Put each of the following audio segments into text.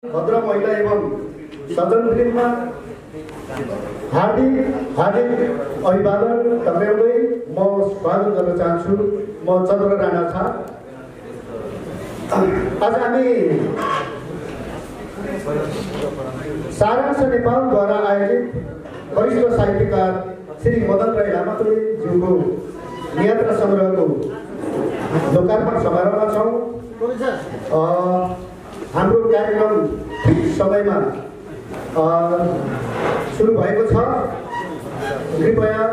भद्र महिला एवं सदन फिल्ममा हार्दिक अभिवादन टक्राउँदै म स्वागत गर्न चाहन्छु। म चन्द्र राणा छ। आज हामी सारांश नेपालद्वारा आयोजित वरिष्ठ साहित्यकार श्री मदन राई लामाज्यूको यात्रा सङ्ग्रहको लोकार्पण समारोहमा छौँ। हाम्रो कार्यक्रम ठिक समयमा सुरु भएको छ। कृपया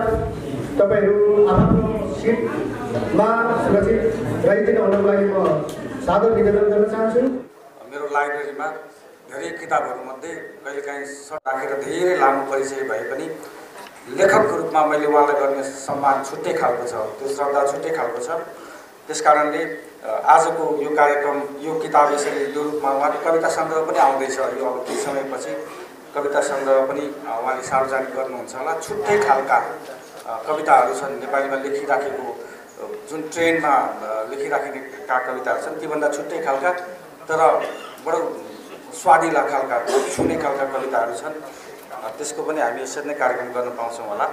तपाईहरू आफ्नो सिटमा सुरक्षित रहिदिनु हुनको लागि म सादर निवेदन गर्न चाहन्छु। मेरो लाइब्रेरीमा धेरै किताबहरूमध्ये कहिलेकाहीँ राखेर धेरै लामो परिचय भए पनि लेखकको रूपमा मैले उहाँलाई गर्ने सम्मान छुट्टै खालको छ, त्यो श्रद्धा छुट्टै खालको छ। त्यसकारणले आजको यो कार्यक्रम, यो किताब यसरी यो रूपमा उहाँको कविता सङ्ग्रह पनि आउँदैछ। यो अब केही समयपछि कविता सङ्ग्रह पनि उहाँले सार्वजनिक गर्नुहुन्छ होला। छुट्टै खालका कविताहरू छन् नेपालीमा लेखिराखेको, जुन ट्रेनमा लेखिराखेका कविताहरू छन् तीभन्दा छुट्टै खालका तर बडो स्वादिला खालका, छुने खालका कविताहरू छन्। त्यसको पनि हामी यसरी नै कार्यक्रम गर्न पाउँछौँ होला।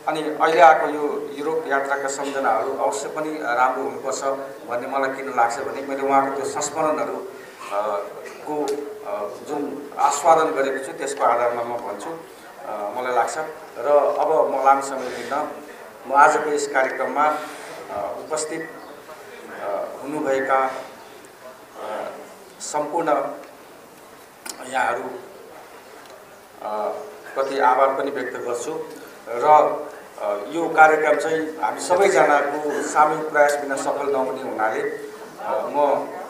अनि अहिले आएको यो युरोप यात्राका सम्झनाहरू अवश्य पनि राम्रो हुनुपर्छ भन्ने मलाई किन लाग्छ भने मैले उहाँको त्यो संस्मरणहरू को जुन आस्वादन गरेको छु त्यसको आधारमा म भन्छु, मलाई लाग्छ। र अब म लामो समय लिन्न, म आजको यस कार्यक्रममा उपस्थित हुनुभएका सम्पूर्ण यहाँहरू प्रति आभार पनि व्यक्त गर्छु। र यो कार्यक्रम चाहिँ हामी सबैजनाको सामूहिक प्रयास बिना सफल नहुने हुनाले म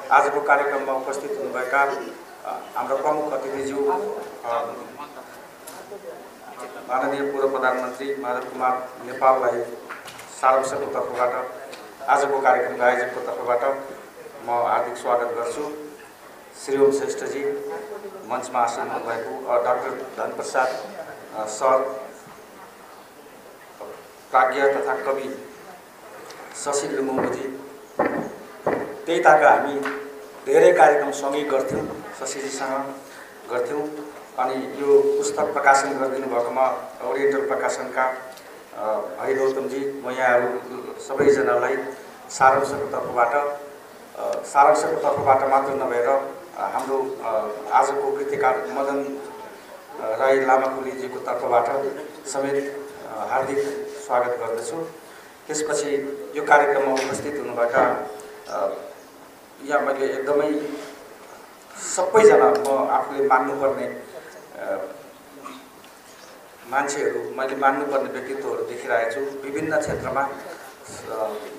आजको कार्यक्रममा उपस्थित हुनुभएका हाम्रो प्रमुख अतिथिज्यू माननीय पूर्व प्रधानमन्त्री माधव कुमार नेपाललाई सारांशको तर्फबाट, आजको कार्यक्रमको आयोजकको तर्फबाट म हार्दिक स्वागत गर्छु। श्री ओम श्रेष्ठजी, मञ्चमा आसीन हुनुभएको डाक्टर धनप्रसाद सर, प्राज्ञ तथा कवि शशी लिम्बुजी, त्यही ताका हामी धेरै कार्यक्रम सँगै गर्थ्यौँ, शशीजीसँग गर्थ्यौँ। अनि यो पुस्तक प्रकाशन गरिदिनु भएकोमा ओरिएन्टल प्रकाशनका हरि गौतमजी, म यहाँहरू सबैजनालाई सारांशको तर्फबाट मात्र नभएर हाम्रो आजको कृतिकार मदन राई लामाकुलीजीको तर्फबाट समेत हार्दिक स्वागत गर्दछु। त्यसपछि यो कार्यक्रममा उपस्थित हुनुभएका यहाँ मैले एकदमै सबैजना म आफूले मान्नुपर्ने मान्छेहरू, मैले मान्नुपर्ने व्यक्तित्वहरू देखिरहेको छु। विभिन्न क्षेत्रमा,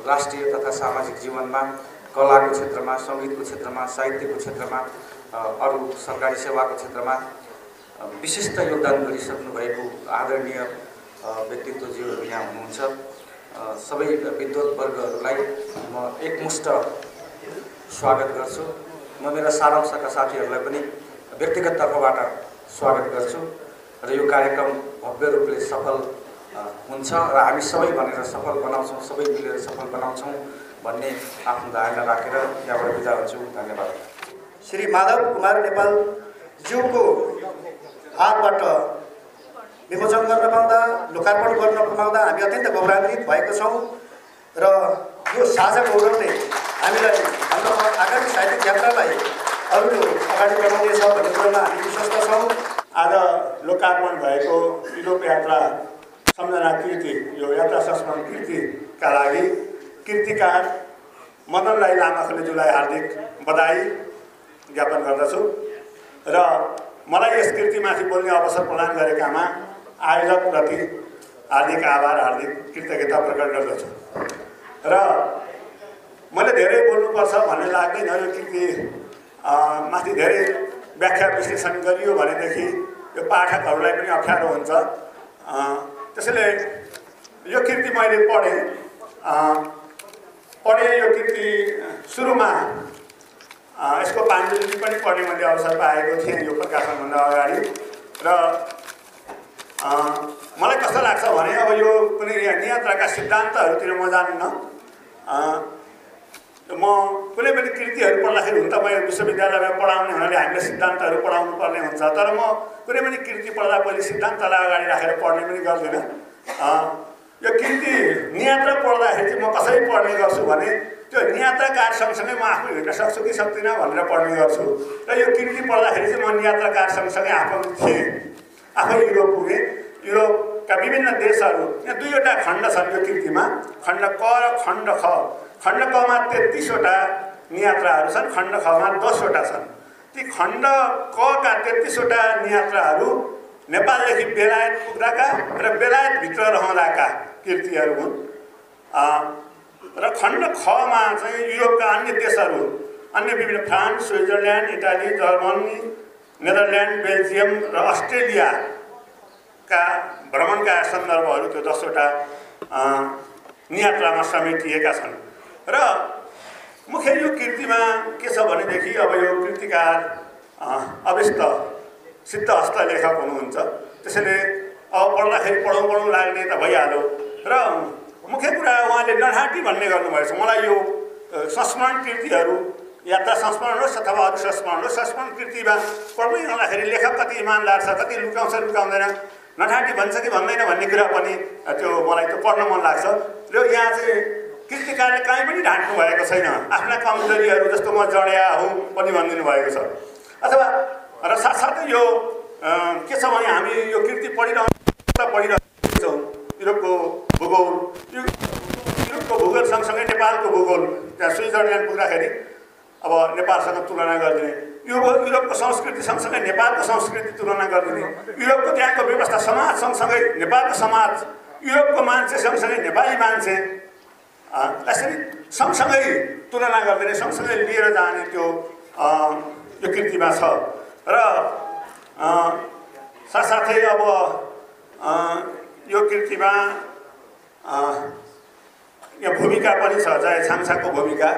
राष्ट्रिय तथा सामाजिक जीवनमा, कलाको क्षेत्रमा, सङ्गीतको क्षेत्रमा, साहित्यको क्षेत्रमा, अरू सरकारी सेवाको क्षेत्रमा विशिष्ट योगदान गरिसक्नु भएको आदरणीय व्यक्तित्वज्यूहरू यहाँ हुनुहुन्छ। सबै विद्वत्वर्गहरूलाई म एकमुष्ट स्वागत गर्छु। म मेरा सारांशका साथीहरूलाई पनि व्यक्तिगत तर्फबाट स्वागत गर्छु। र यो कार्यक्रम भव्य रूपले सफल हुन्छ र हामी सबै भनेर सफल बनाउँछौँ, सबै मिलेर सफल बनाउँछौँ भन्ने आफ्नो धारणा राखेर यहाँबाट बिदा हुन्छु। धन्यवाद। श्री माधव कुमार नेपालज्यूको हातबाट विमोचन गर्न पाउँदा, लोकार्पण गर्न पाउँदा हामी अत्यन्त गौरवान्वित भएको छौँ। र यो साझा गौरवले हामीलाई हाम्रो आगामी साहित्यिक यात्रालाई अरू अगाडि बढाउनेछ भन्ने कुरामा हामी विश्वस्त छौँ। आज लोकार्पण भएको युरोप यात्रा सम्झना कृति, यो यात्रा संस्मरण कृतिका लागि कृतिकार मदन राई लामाकुलीज्यूलाई हार्दिक बधाई ज्ञापन गर्दछु। र मलाई यस कृतिमाथि बोल्ने अवसर प्रदान गरेकामा आयोजकप्रति हार्दिक आभार, हार्दिक कृतज्ञता प्रकट गर्दछु। र मैले धेरै बोल्नुपर्छ भन्ने लाग्दैन। यो कृति माथि धेरै व्याख्या विश्लेषण गरियो भनेदेखि यो पाठकहरूलाई पनि अप्ठ्यारो हुन्छ। त्यसैले यो कृति मैले पढेँ। यो कृति सुरुमा यसको पाण्डुलिपि पनि पढ्ने मैले अवसर पाएको थिएँ यो प्रकाशनभन्दा अगाडि। र मलाई कस्तो लाग्छ भने अब यो कुनै यात्राका सिद्धान्तहरूतिर म जान्न, म कुनै पनि कृतिहरू पढ्दाखेरि हुन त म विश्वविद्यालयमा पढाउने हुनाले हामीले सिद्धान्तहरू पढाउनु पर्ने हुन्छ, तर म कुनै पनि कृति पढ्दा पहिले सिद्धान्तलाई अगाडि राखेर पढ्ने पनि गर्दिनँ। यो कृति नियात्रा पढ्दाखेरि चाहिँ म कसरी पढ्ने गर्छु भने त्यो नियात्राकार सँगसँगै म आफू हिँड्न सक्छु कि सक्दिनँ भनेर पढ्ने गर्छु। र यो कृति पढ्दाखेरि चाहिँ म नियात्राकार सँगसँगै आफू थिएँ, आफै युरोप पुगेँ। युरोपका विभिन्न देशहरू, यहाँ 2वटा खण्ड छन् यो कृतिमा, खण्ड क र खण्ड ख। खण्ड कमा 33वटा नियात्राहरू छन्, खण्ड खमा 10वटा छन्। ती खण्ड कका 33वटा नियात्राहरू नेपालदेखि बेलायत पुग्दाका र बेलायतभित्र रहँदाका कृतिहरू हुन्। र खण्ड खमा चाहिँ युरोपका अन्य देशहरू, अन्य विभिन्न France, Switzerland, Italy, Germany, Netherlands, Belgium र अस्ट्रेलियाका भ्रमणका सन्दर्भहरू त्यो 10वटा नियात्रामा समेटिएका छन्। र मुख्य यो कृतिमा के छ भनेदेखि अब यो कृतिकार अवस्थ सिद्धहस्त लेखक हुनुहुन्छ, त्यसैले अब पढ्दाखेरि पढौँ लाग्ने त भइहाल्यो। र मुख्य कुरा उहाँले नढाँटी भन्ने गर्नुभएछ। मलाई यो संस्मरण कृतिहरू, यात्रा संस्मरण होस् अथवा अरू संस्मरण होस्, संस्मरण कृतिमा पढ्दै हुँदाखेरि लेखक कति इमान्दार छ, कति लुकाउँछ लुकाउँदैन, नढाँटी भन्छ कि भन्दैन भन्ने कुरा पनि त्यो मलाई त्यो पढ्न मन लाग्छ। र यहाँ चाहिँ कृतिकारले कहीँ पनि ढाँट्नु भएको छैन, आफ्ना कमजोरीहरू जस्तो म जड्या हुँ पनि भनिदिनु भएको छ। अथवा र साथसाथै यो के छ भने हामी यो कृति पढिरहेको छौँ, युरोपको भूगोल, युरोपको भूगोल सँगसँगै नेपालको भूगोल, त्यहाँ स्विजरल्यान्ड पुग्दाखेरि अब नेपालसँग तुलना गरिदिने, युरोपको संस्कृति सँगसँगै नेपालको संस्कृति तुलना गरिदिने, युरोपको त्यहाँको व्यवस्था समाज सँगसँगै नेपालको समाज, युरोपको मान्छे सँगसँगै नेपाली मान्छे, यसरी सँगसँगै तुलना गरिदिने, सँगसँगै लिएर जाने त्यो यो कृतिमा छ। र साथसाथै अब यो कृतिमा यहाँ भूमिका पनि छ, जय छाङछाको भूमिका,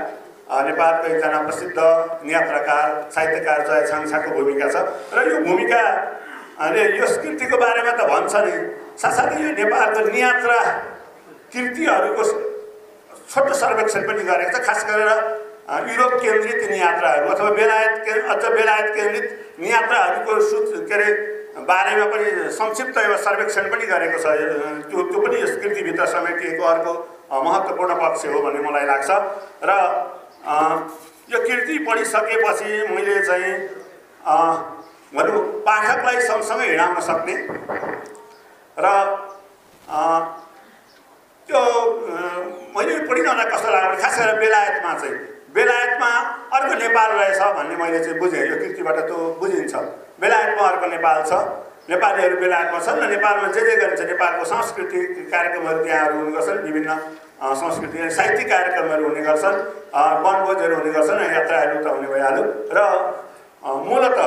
नेपालको एकजना प्रसिद्ध नियात्राकार साहित्यकार जय छाङछाको भूमिका छ। र यो भूमिकाले यस कृतिको बारेमा त भन्छ नै, साथसाथै यो नेपालको नियात्रा कृतिहरूको छोटो सर्वेक्षण पनि गरेको छ, खास गरेर युरोप केन्द्रित नियात्राहरू अथवा बेलायत केन्द्रित नियात्राहरूको के अरे बारेमा पनि संक्षिप्त एउटा सर्वेक्षण पनि गरेको छ। त्यो पनि यस कृतिभित्र समेटिएको अर्को महत्त्वपूर्ण पक्ष हो भन्ने मलाई लाग्छ। र यो कृति पढिसकेपछि मैले चाहिँ भनौँ पाठकलाई सँगसँगै हिँडाउन सक्ने र त्यो मैले पढिरहँदा कस्तो लाग्यो भने खास गरेर बेलायतमा अर्को नेपाल रहेछ भन्ने मैले चाहिँ बुझेँ। यो कृतिबाट त्यो बुझिन्छ, बेलायतमा अर्को नेपाल छ, नेपालीहरू बेलायतमा छन् र नेपालमा जे गरिन्छ, नेपालको सांस्कृतिक कार्यक्रमहरू त्यहाँहरू हुने गर्छन्, विभिन्न संस्कृति साहित्यिक कार्यक्रमहरू हुने गर्छन्, वनभोजहरू हुने गर्छन्, यात्राहरू त हुने भइहाल्यो। र मूलत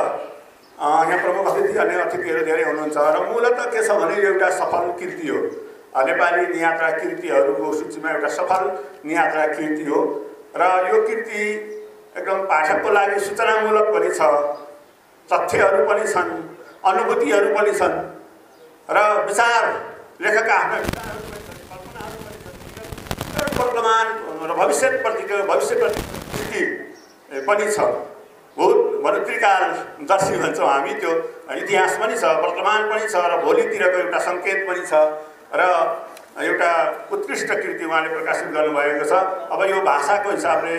यहाँ प्रमुख अतिथि अन्य अतिथिहरू धेरै हुनुहुन्छ र मूलत के छ भने यो एउटा सफल कृति हो, नेपाली नियात्रा कृतिहरूको सूचीमा एउटा सफल नियात्रा कृति हो। र यो कृति एकदम पाठकको लागि सूचनामूलक पनि छ, तथ्यहरू पनि छन्, अनुभूतिहरू पनि छन् र विचार लेखकका आफ्ना विचारहरू पनि छन्, कल्पनाहरू पनि छन्, वर्तमान र भविष्यप्रतिको कृति पनि छ। भूत भनौँ त्रिकालदर्शी भन्छौँ हामी, त्यो इतिहास पनि छ, वर्तमान पनि छ र भोलितिरको एउटा सङ्केत पनि छ र एउटा उत्कृष्ट कृति उहाँले प्रकाशित गर्नुभएको छ। अब यो भाषाको हिसाबले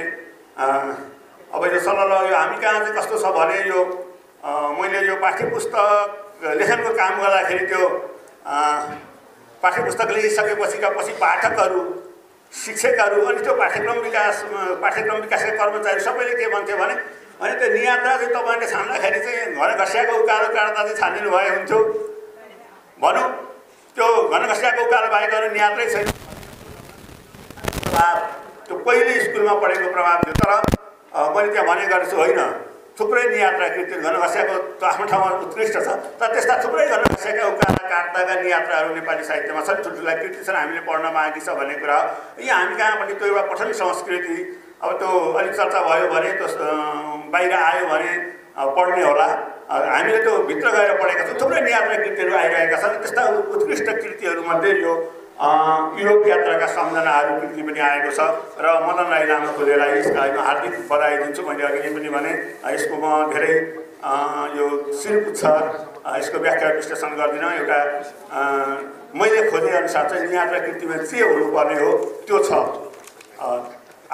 अब यो सल्लाह यो हामी कहाँ चाहिँ कस्तो छ भने यो मैले यो पाठ्यपुस्तक लेखनको काम गर्दाखेरि त्यो पाठ्यपुस्तक लेखिसकेपछि पाठकहरू, शिक्षकहरू अनि त्यो पाठ्यक्रम विकासका कर्मचारी सबैले के भन्थ्यो भने अनि त्यो नियात्रा चाहिँ तपाईँले छान्दाखेरि चाहिँ घर घसियाको उकालो काट्दा चाहिँ छानिनु भए हुन्थ्यो भनौँ, त्यो घन घसियाको उकालो बाहेक अरू नियात्रै छैन। त्यो पहिले स्कुलमा पढेको प्रभाव थियो, तर मैले त्यहाँ भने गर्छु होइन, थुप्रै नियात्रा कृति घन घसियाको आफ्नो ठाउँमा उत्कृष्ट छ, तर त्यस्ता थुप्रै घन घसियाका उकाला काट्दाका नियात्राहरू नेपाली साहित्यमा छन्, ठुल्ठुला कृति छन्, हामीले पढ्न बाँकी छ भन्ने कुरा हो। यहाँ हामी कहाँ पनि त्यो एउटा पठन संस्कृति अब त्यो अलिक चर्चा भयो भने त्यो बाहिर आयो भने पढ्ने होला, हामीले त्यो भित्र गएर पढेका छौँ, थुप्रै नियात्रा कृतिहरू आइरहेका छन्। त्यस्ता उत्कृष्ट कृतिहरूमध्ये यो युरोप यात्राका सम्झनाहरू कृति पनि आएको छ र मदन राई लामाखोलेलाई यसका लागि हार्दिक बधाई दिन्छु। मैले अघि पनि भने यसको म धेरै यो सिरपुछ यसको व्याख्या विश्लेषण गर्दिनँ। एउटा मैले खोजेअनुसार चाहिँ यात्रा कृतिमा जे हुनुपर्ने हो त्यो छ।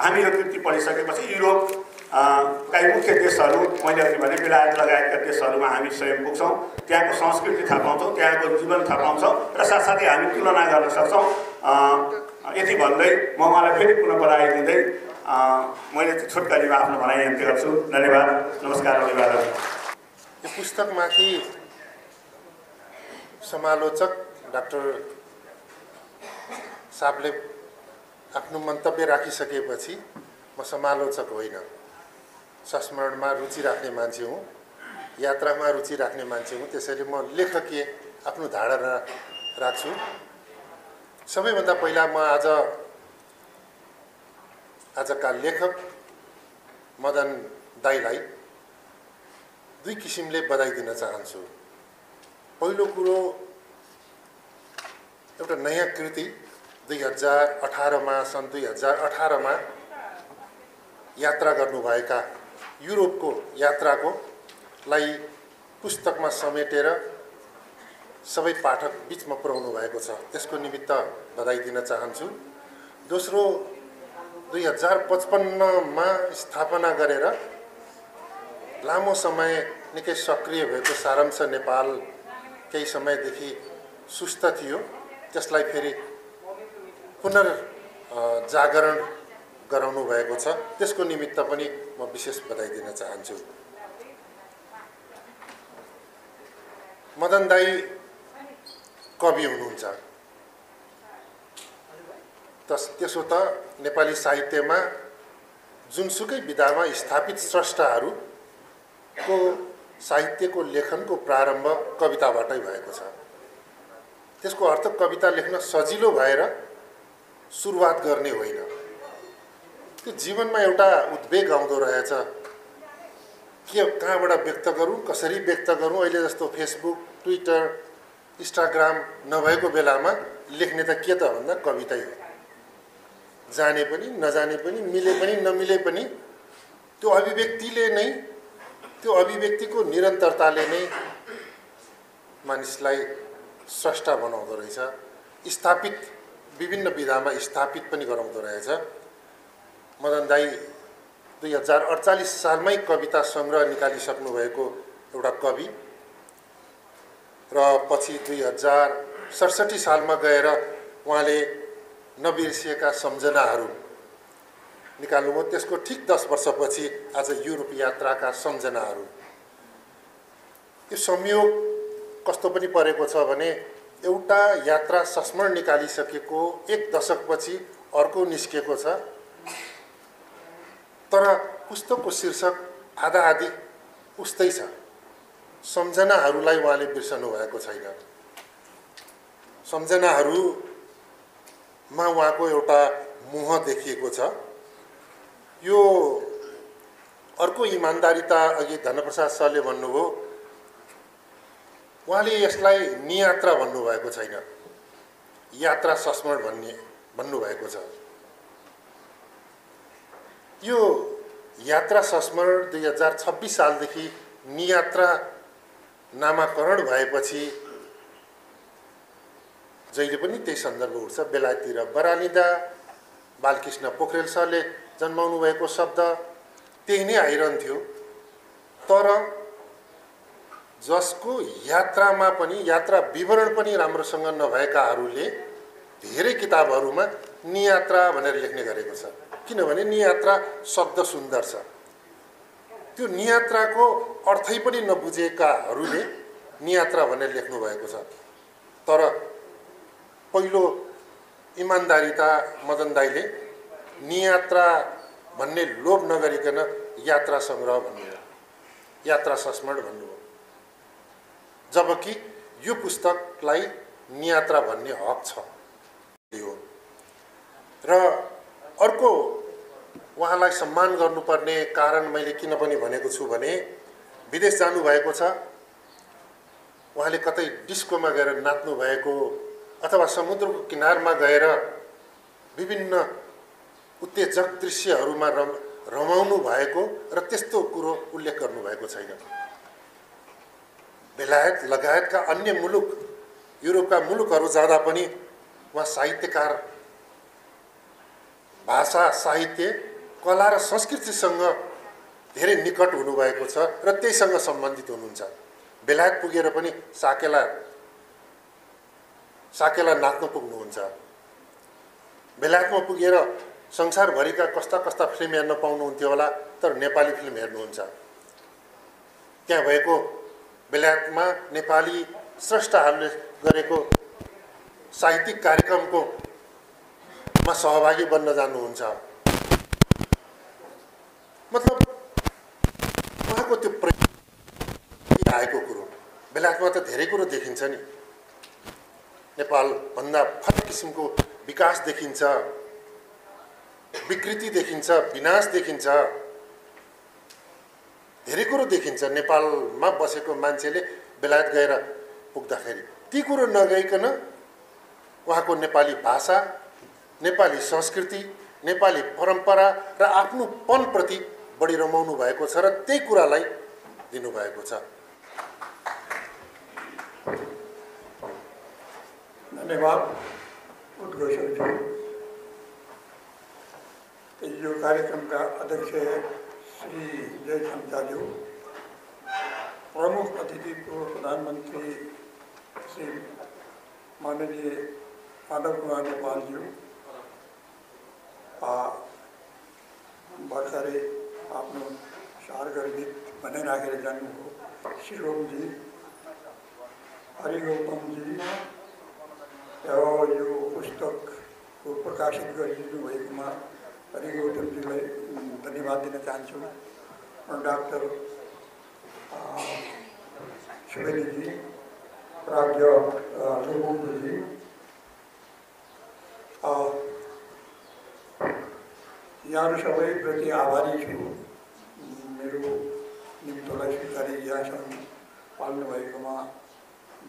हामी यो कृति पढिसकेपछि युरोप का मुख्य देशहरू मैले अघि भने बेलायत लगायतका देशहरूमा हामी स्वयं पुग्छौँ, त्यहाँको संस्कृति थाहा पाउँछौँ, त्यहाँको जीवन थाहा पाउँछौँ र साथसाथै हामी तुलना गर्न सक्छौँ। यति भन्दै म मलाई फेरि पुनः बधाई दिँदै मैले छोटकरीमा आफ्नो भनाइ अन्त्य गर्छु। धन्यवाद, नमस्कार, अभिवादन। यो पुस्तकमाथि समालोचक डाक्टर साहबले आफ्नो मन्तव्य राखिसकेपछि म समालोचक होइन, संस्मरणमा रुचि राख्ने मान्छे हुँ, यात्रामा रुचि राख्ने मान्छे हुँ। त्यसैले म लेखकीय आफ्नो धारणा राख्छु। सबैभन्दा पहिला म आजका लेखक मदन दाईलाई दुई किसिमले बधाई दिन चाहन्छु। पहिलो कुरो, एउटा नयाँ कृति 2018मा सन् 2018मा यात्रा गर्नुभएका युरोपको यात्राको लाई पुस्तकमा समेटेर सबै पाठक बीचमा पुर्याउनु भएको छ, त्यसको निमित्त बधाई दिन चाहन्छु। दोस्रो, 2055मा स्थापना गरेर लामो समय निकै सक्रिय भएको सारांश नेपाल केही समयदेखि सुस्त थियो, त्यसलाई फेरि पुनर्जागरण गराउनु भएको छ, त्यसको निमित्त पनि म विशेष बधाई दिन चाहन्छु। मदन दाई कवि हुनुहुन्छ, त्यसो त नेपाली साहित्यमा जुनसुकै विधामा स्थापित स्रष्टाहरूको साहित्यको लेखनको प्रारम्भ कविताबाटै भएको छ। त्यसको अर्थ कविता लेख्न सजिलो भएर सुरुवात गर्ने होइन, त्यो जीवनमा एउटा उद्वेग आउँदो रहेछ, के कहाँबाट व्यक्त गरौँ, कसरी व्यक्त गरौँ। अहिले जस्तो फेसबुक, ट्विटर, इन्स्टाग्राम नभएको बेलामा लेख्ने त के त भन्दा कवितै हो। जाने पनि नजाने पनि, मिले पनि नमिले पनि त्यो अभिव्यक्तिले नै, त्यो अभिव्यक्तिको निरन्तरताले नै मानिसलाई स्रष्टा बनाउँदो रहेछ, स्थापित विभिन्न विधामा स्थापित पनि गराउँदो रहेछ। मदन दाई 2048 सालमै कविता सङ्ग्रह निकालिसक्नु भएको एउटा कवि र पछि 2067 सालमा गएर उहाँले नबिर्सिएका सम्झनाहरू निकाल्नुभयो। त्यसको ठिक 10 वर्षपछि आज युरोप यात्राका सम्झनाहरू। यो संयोग कस्तो पनि परेको छ भने एउटा यात्रा संस्मरण निकालिसकेको 1 दशकपछि अर्को निस्केको छ, तर पुस्तकको शीर्षक आधा-आधी उस्तै छ। सम्झनाहरूलाई उहाँले बिर्सनु भएको छैन। सम्झनाहरूमा उहाँको एउटा मोह देखिएको छ। यो अर्को इमान्दारिता अघि धनप्रसाद सरले भन्नुभयो, उहाँले यसलाई नियात्रा भन्नुभएको छैन, यात्रा संस्मरण भन्नुभएको छ। यो यात्रा संस्मरण 2026 सालदेखि नियात्रा नामाकरण भएपछि जहिले पनि त्यही सन्दर्भ उठ्छ। बेलायततिर बरालिँदा बालकृष्ण पोखरेल सरले जन्माउनु भएको शब्द त्यही नै आइरहन्थ्यो, तर जसको यात्रामा पनि, यात्रा विवरण पनि राम्रोसँग नभएकाहरूले धेरै किताबहरूमा नियात्रा भनेर लेख्ने गरेको छ। किनभने नियात्रा शब्द सुन्दर छ, त्यो नियात्राको अर्थै पनि नबुझेकाहरूले नियात्रा भनेर लेख्नु भएको छ। तर पहिलो इमान्दारिता मदन दाईले नियात्रा भन्ने लोभ नगरिकन यात्रा सङ्ग्रह भन्नुभयो, यात्रा संस्मरण भन्नुभयो, जबकि यो पुस्तकलाई नियात्रा भन्ने हक छ। र अर्को उहाँलाई सम्मान गर्नुपर्ने कारण मैले किन पनि भनेको छु भने विदेश जानुभएको छ, उहाँले कतै डिस्कोमा गएर नाच्नु भएको अथवा समुद्रको किनारमा गएर विभिन्न उत्तेजक दृश्यहरूमा रमाउनु भएको र त्यस्तो कुरो उल्लेख गर्नुभएको छैन। बेलायत लगायतका अन्य मुलुक, युरोपका मुलुकहरू जाँदा पनि उहाँ साहित्यकार, भाषा, साहित्य, कला र संस्कृतिसँग धेरै निकट हुनुभएको छ र त्यहीसँग सम्बन्धित हुनुहुन्छ। बेलायत पुगेर पनि साकेला नाच्न पुग्नुहुन्छ। बेलायतमा पुगेर संसारभरिका कस्ता कस्ता फिल्म हेर्न पाउनुहुन्थ्यो होला, तर नेपाली फिल्म हेर्नुहुन्छ। त्यहाँ भएको बेलायतमा नेपाली स्रष्टाहरूले गरेको साहित्यिक कार्यक्रमको मा सहभागी बन्न जानुहुन्छ। मतलब उहाँको त्यो आएको कुरो बेलायतमा त धेरै कुरो देखिन्छ नि। नेपालभन्दा फरक किसिमको विकास देखिन्छ, विकृति देखिन्छ, विनाश देखिन्छ, धेरै कुरो देखिन्छ। नेपालमा बसेको मान्छेले बेलायत गएर पुग्दाखेरि ती कुरो नगइकन उहाँको नेपाली भाषा, नेपाली संस्कृति, नेपाली परम्परा र आफ्नोपनप्रति बढी रमाउनु भएको छ र त्यही कुरालाई दिनुभएको छ। धन्यवाद उद्घोषकज्यू। यो कार्यक्रमका अध्यक्ष श्री जय खम्चाज्यू, प्रमुख अतिथि पूर्व प्रधानमन्त्री श्री माननीय माधव कुमार नेपालज्यू, भर्खरै आफ्नो सारगर्भित बनाइराखेर जानुभयो शिरोमजी, हरिगौतमजी, यो पुस्तकको प्रकाशित गरिदिनु भएकोमा हरिगौतमजीलाई धन्यवाद दिन चाहन्छु। डाक्टर सुवेदीजी, प्राज्ञ लोबोजी, यहाँहरू सबैप्रति आभारी छु। मेरो निम्तोलाई स्वीकारी यहाँसम्म पाल्नुभएकोमा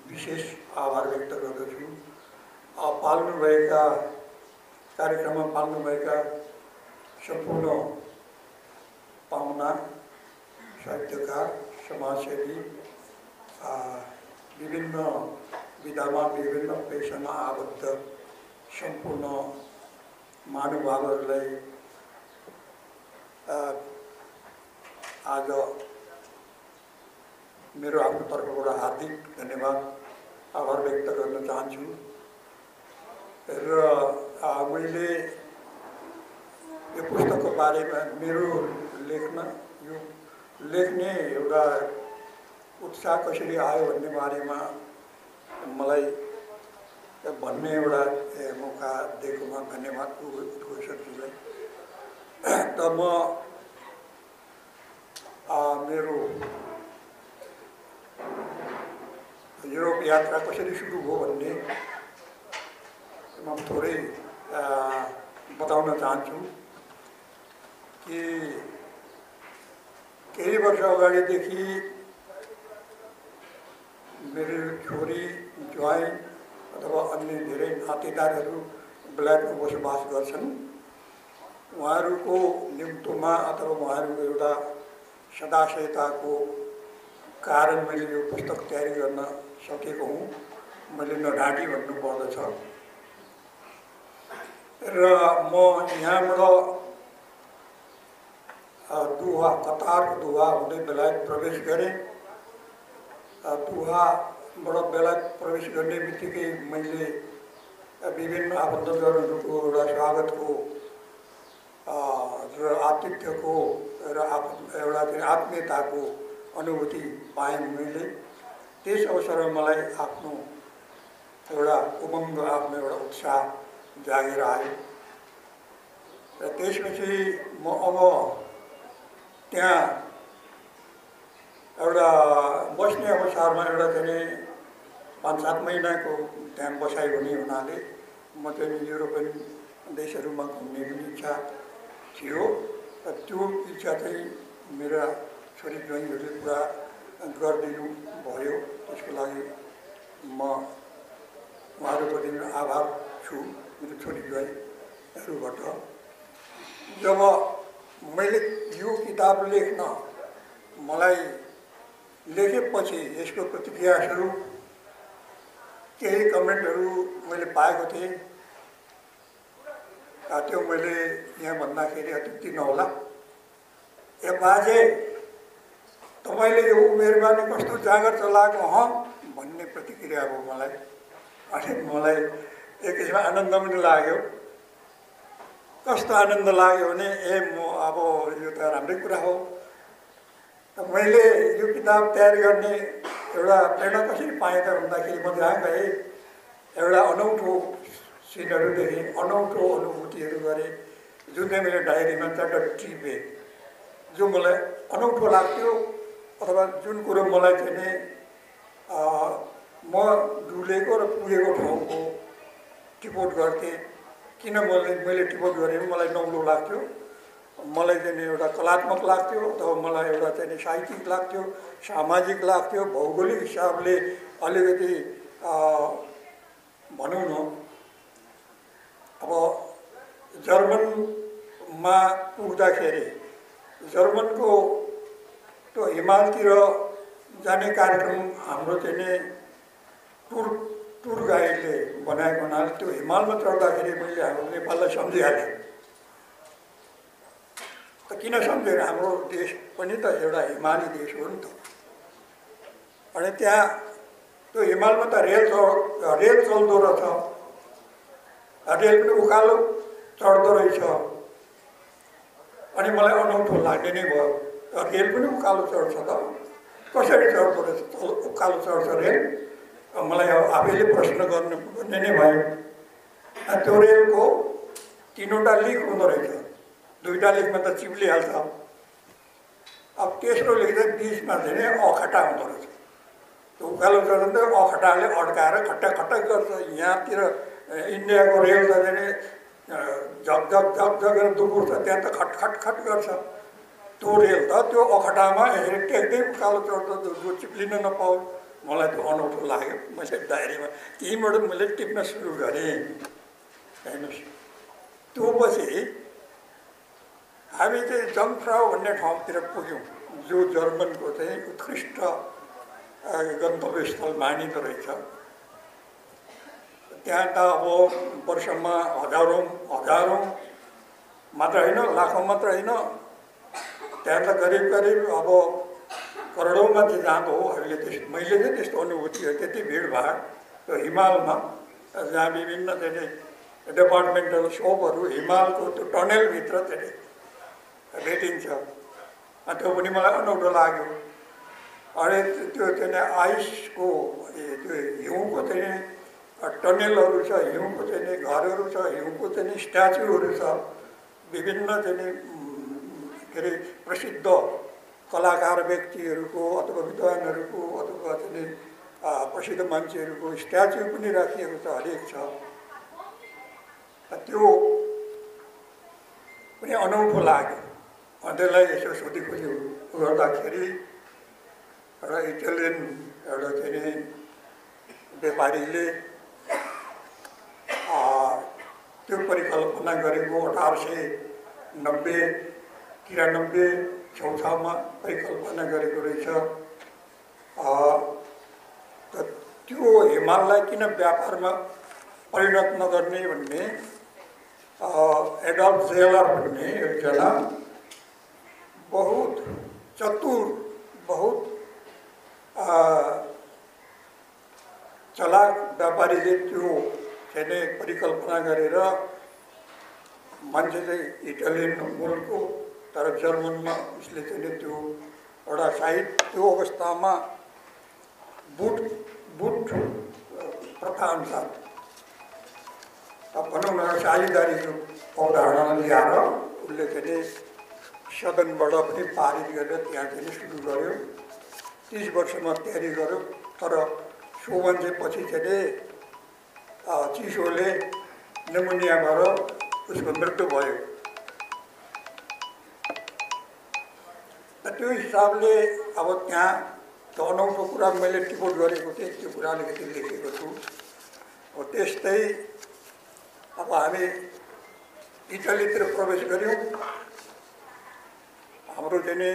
विशेष आभार व्यक्त गर्दछु। पाल्नुभएका कार्यक्रममा पाल्नुभएका सम्पूर्ण पाहुना, साहित्यकार, समाजसेवी, विभिन्न विधामा विभिन्न पेसामा आबद्ध सम्पूर्ण महानुभावहरूलाई आज मेरो आफ्नो तर्फबाट हार्दिक धन्यवाद, आभार व्यक्त गर्न चाहन्छु। र मैले यो पुस्तकको बारेमा मेरो लेख्ने एउटा उत्साह कसरी आयो भन्ने बारेमा मलाई भन्ने एउटा मौका दिएकोमा धन्यवाद उद्घोषकजीलाई। त म मेरो युरोप यात्रा कसरी सुरु भयो भन्ने म थोरै बताउन चाहन्छु कि केही वर्ष अगाडिदेखि मेरो छोरी, ज्वाइँ अथवा अन्य धेरै नातेदारहरू बेलायतमा बसोबास गर्छन्। उहाँहरूको निम्तोमा अथवा उहाँहरूको एउटा सदाशयताको कारण मैले यो पुस्तक तयारी गर्न सकेको हुँ। मैले नढाँटी भन्नुपर्दछ। र म यहाँबाट दोहा, कतारको दोहा हुँदै बेलायत प्रवेश गरेँ। दोहाबाट बेलायत प्रवेश गर्ने बित्तिकै मैले विभिन्न आबद्धजनहरूको एउटा स्वागतको र आतिथ्यको र एउटा आत्मीयताको अनुभूति पाएँ मैले। त्यस अवसरमा मलाई आफ्नो एउटा उमङ्ग, आफ्नो एउटा उत्साह जागेर आयो। र त्यसपछि म अब त्यहाँ एउटा बस्ने अवसरमा एउटा चाहिँ 5-7 महिनाको त्यहाँ बसाइ हुने हुनाले म चाहिँ युरोपियन देशहरूमा घुम्ने पनि इच्छा थियो। र त्यो इच्छा चाहिँ मेरा छोरी ज्वाइँहरूले पुरा गरिदिनु भयो। त्यसको लागि म उहाँहरूप्रति आभार छु मेरो छोरी ज्वाइँहरूबाट। जब मैले यो किताब लेख्न मलाई लेखेपछि यसको प्रतिक्रियाहरू केही कमेन्टहरू मैले पाएको थिएँ। त्यो मैले यहाँ भन्दाखेरि अत्युक्ति नहोला। ए बाजे तपाईँले यो उमेरमा नि कस्तो जाँगर चलाएको भन्ने प्रतिक्रिया हो मलाई। अनि मलाई एक किसिममा आनन्द पनि लाग्यो। कस्तो आनन्द लाग्यो भने म अब यो त राम्रै कुरा हो। मैले यो किताब तयार गर्ने एउटा प्रेरणा कसरी पाएँ त भन्दाखेरि म जहाँ गएँ एउटा अनौठो सिनहरू देखेँ, अनौठो अनुभूतिहरू गरेँ, जुन चाहिँ मैले डायरीमा चट्ट टिपेँ। जो मलाई अनौठो लाग्थ्यो अथवा जुन कुरो मलाई चाहिँ नि म डुलेको र पुगेको ठाउँको टिपोट गर्थेँ। किन मैले टिपोट गरेँ मलाई नौलो लाग्थ्यो, मलाई चाहिँ एउटा कलात्मक लाग्थ्यो अथवा मलाई एउटा चाहिँ साहित्यिक लाग्थ्यो, सामाजिक लाग्थ्यो, भौगोलिक हिसाबले अलिकति भनौँ न अब जर्मनमा पुग्दाखेरि जर्मनको त्यो हिमालतिर जाने कार्यक्रम हाम्रो चाहिँ नि टुर गाइडले बनाएको हुनाले त्यो हिमालमा चढ्दाखेरि मैले हाम्रो नेपाललाई सम्झिहालेँ। त किन सम्झेर हाम्रो देश पनि त एउटा हिमाली देश हो नि त। अनि त्यहाँ त्यो हिमालमा त रेल चल्दो रहेछ, रेल पनि उकालो चढ्दो रहेछ। अनि मलाई अनौठो लाग्ने नै भयो, रेल पनि उकालो चढ्छ त, कसरी चढ्दो रहेछ उकालो चढ्छ रेल? मलाई आफैले प्रश्न गर्ने नै भयो। त्यो रेलको 3वटा लिक हुँदो रहेछ, 2टा लिकमा त चिप्लिहाल्छ। अब तेस्रो लिक चाहिँ बिचमा चाहिँ अखटा हुँदो रहेछ। त्यो उकालो चढ्दा अखटाले अड्काएर खट्टा खट्टा गर्छ। यहाँतिर इन्डियाको रेल त चाहिँ झक झक झक झकेर दुर्छ, त्यहाँ त खट खट खट गर्छ। त्यो रेल त त्यो अखटामा यसरी टेक्दै उकालो चढ्छ, जो चिप्लिन नपाओस्। मलाई त्यो अनौठो लाग्यो। मैले डायरीमा त्यहीँबाट मैले टिप्न सुरु गरेँ। हेर्नुहोस्, त्यो पछि हामी चाहिँ जङ्फ्राउ भन्ने ठाउँतिर पुग्यौँ, जो जर्मनको चाहिँ उत्कृष्ट गन्तव्य स्थल मानिँदो रहेछ। त्यहाँ त अब वर्षमा हजारौँ मात्र होइन, लाखौँ मात्र होइन, त्यहाँ त करिब अब करोडौँ मान्छे जाँदो हो। हामीले मैले चाहिँ त्यस्तो अनुभूति हो। त्यति भिडभाड त्यो हिमालमा जहाँ विभिन्न चाहिँ डिपार्टमेन्टल सपहरू हिमालको त्यो टनेलभित्र चाहिँ भेटिन्छ। त्यो पनि मलाई अनौठो लाग्यो। अनि त्यो चाहिँ आइसको त्यो हिउँको चाहिँ टनेलहरू छ, हिउँको चाहिँ घरहरू छ, हिउँको चाहिँ स्ट्याचुहरू छ। विभिन्न चाहिँ के अरे प्रसिद्ध कलाकार व्यक्तिहरूको अथवा विद्वानहरूको अथवा चाहिँ प्रसिद्ध मान्छेहरूको स्ट्याचु पनि राखिएको छ, हरेक छ। त्यो पनि अनौठो लाग्यो। त्यसलाई यसो सोधिखोजी गर्दाखेरि एउटा इटालियन एउटा चाहिँ व्यापारीले त्यो परिकल्पना गरेको 1890-93 छेउछाउमा परिकल्पना गरेको रहेछ। त्यो हिमाललाई किन व्यापारमा परिणत नगर्ने भन्ने एडल्फ जेलर भन्ने एकजना बहुत चतुर, बहुत चलाक व्यापारीले त्यो चाहिँ परिकल्पना गरेर मान्छे चाहिँ इटालियन मुलको तर जर्मनमा उसले चाहिँ त्यो एउटा सायद त्यो अवस्थामा बुट प्रथा अनुसार भनौँ न साझेदारीको अवधारणा ल्याएर उसले चाहिँ सदनबाट पनि पारित गरेर त्यहाँ चाहिँ सुरु गर्यो। 30 वर्षमा तयारी गर्यो। तर सो मान्छे पछि चाहिँ चिसोले निमोनिया भएर उसको मृत्यु भयो। त्यो हिसाबले अब त्यहाँ त्यो अनौठो कुरा मैले टिपोट गरेको थिएँ, त्यो कुरा अलिकति लेखेको छु। त्यस्तै अब हामी इटालीतिर प्रवेश गऱ्यौँ। हाम्रो चाहिँ नि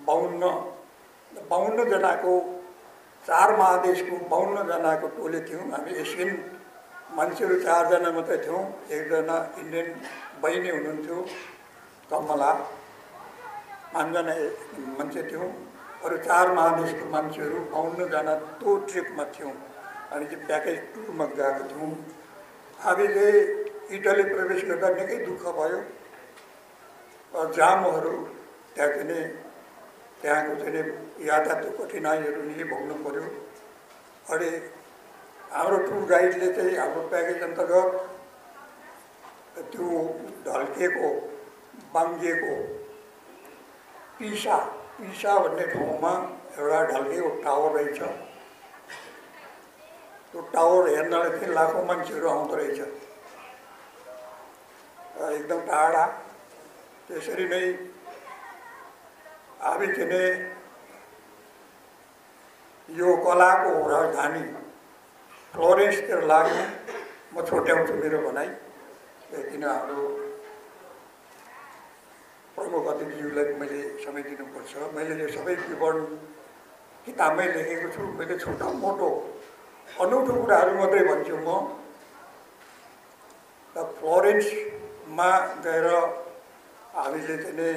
52 जनाको 4 महादेशको 52 जनाको टोली थियौँ। हामी एसियन मान्छेहरू 4 जना मात्रै थियौँ। 1 जना इन्डियन बहिनी हुनुहुन्थ्यो कमला, 5 जना मान्छे थियौँ। अरू 4 महादेशको मान्छेहरू 52 जना त्यो ट्रिपमा थियौँ। हामी चाहिँ प्याकेज टुरमा गएको थियौँ। हामीले इटाली प्रवेश गर्दा निकै दुःख भयो। जामहरू त्यहाँको चाहिँ यातायातको कठिनाइहरू निकै भोग्नु पर्यो। अनि हाम्रो टुर गाइडले चाहिँ हाम्रो प्याकेज अन्तर्गत त्यो ढल्केको बाङ्गिएको पिसा भन्ने ठाउँमा एउटा ढल्केको टावर रहेछ। त्यो टावर हेर्नलाई चाहिँ लाखौँ मान्छेहरू आउँदो रहेछ, एकदम टाढा। त्यसरी नै हामी चाहिँ यो कलाको राजधानी फ्लोरेन्सतिर लाग्यौँ। म छोट्याउँछु मेरो भनाइ, किन हाम्रो प्रमुख अतिथिज्यूलाई मैले समय दिनुपर्छ। मैले यो सबै विवरण किताबमै लेखेको छु। मैले छोटो मोटो अनौठो कुराहरू मात्रै भन्छु। म फ्लोरेन्समा गएर हामीले चाहिँ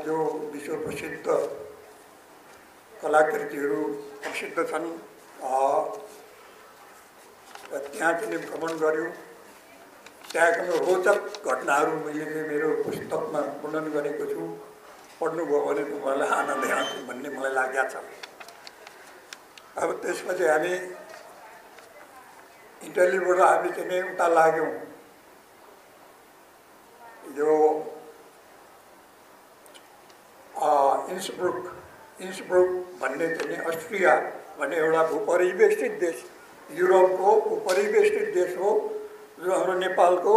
जो विश्व प्रसिद्ध कलाकृतिहरू प्रसिद्ध छन् त्यहाँ चाहिँ भ्रमण गऱ्यौँ। त्यहाँको रोचक घटनाहरू मैले मेरो पुस्तकमा वर्णन गरेको छु। पढ्नुभयो भने तपाईँलाई आनन्दै आउँछ भन्ने मलाई लागेको छ। अब त्यसपछि हामी इटालीबाट हामी चाहिँ उता लाग्यौँ। यो इन्सब्रुक भन्ने चाहिँ अस्ट्रिया भन्ने एउटा भूपरिवेष्टित देश, युरोपको भूपरिवेष्टित देश हो, जो हाम्रो नेपालको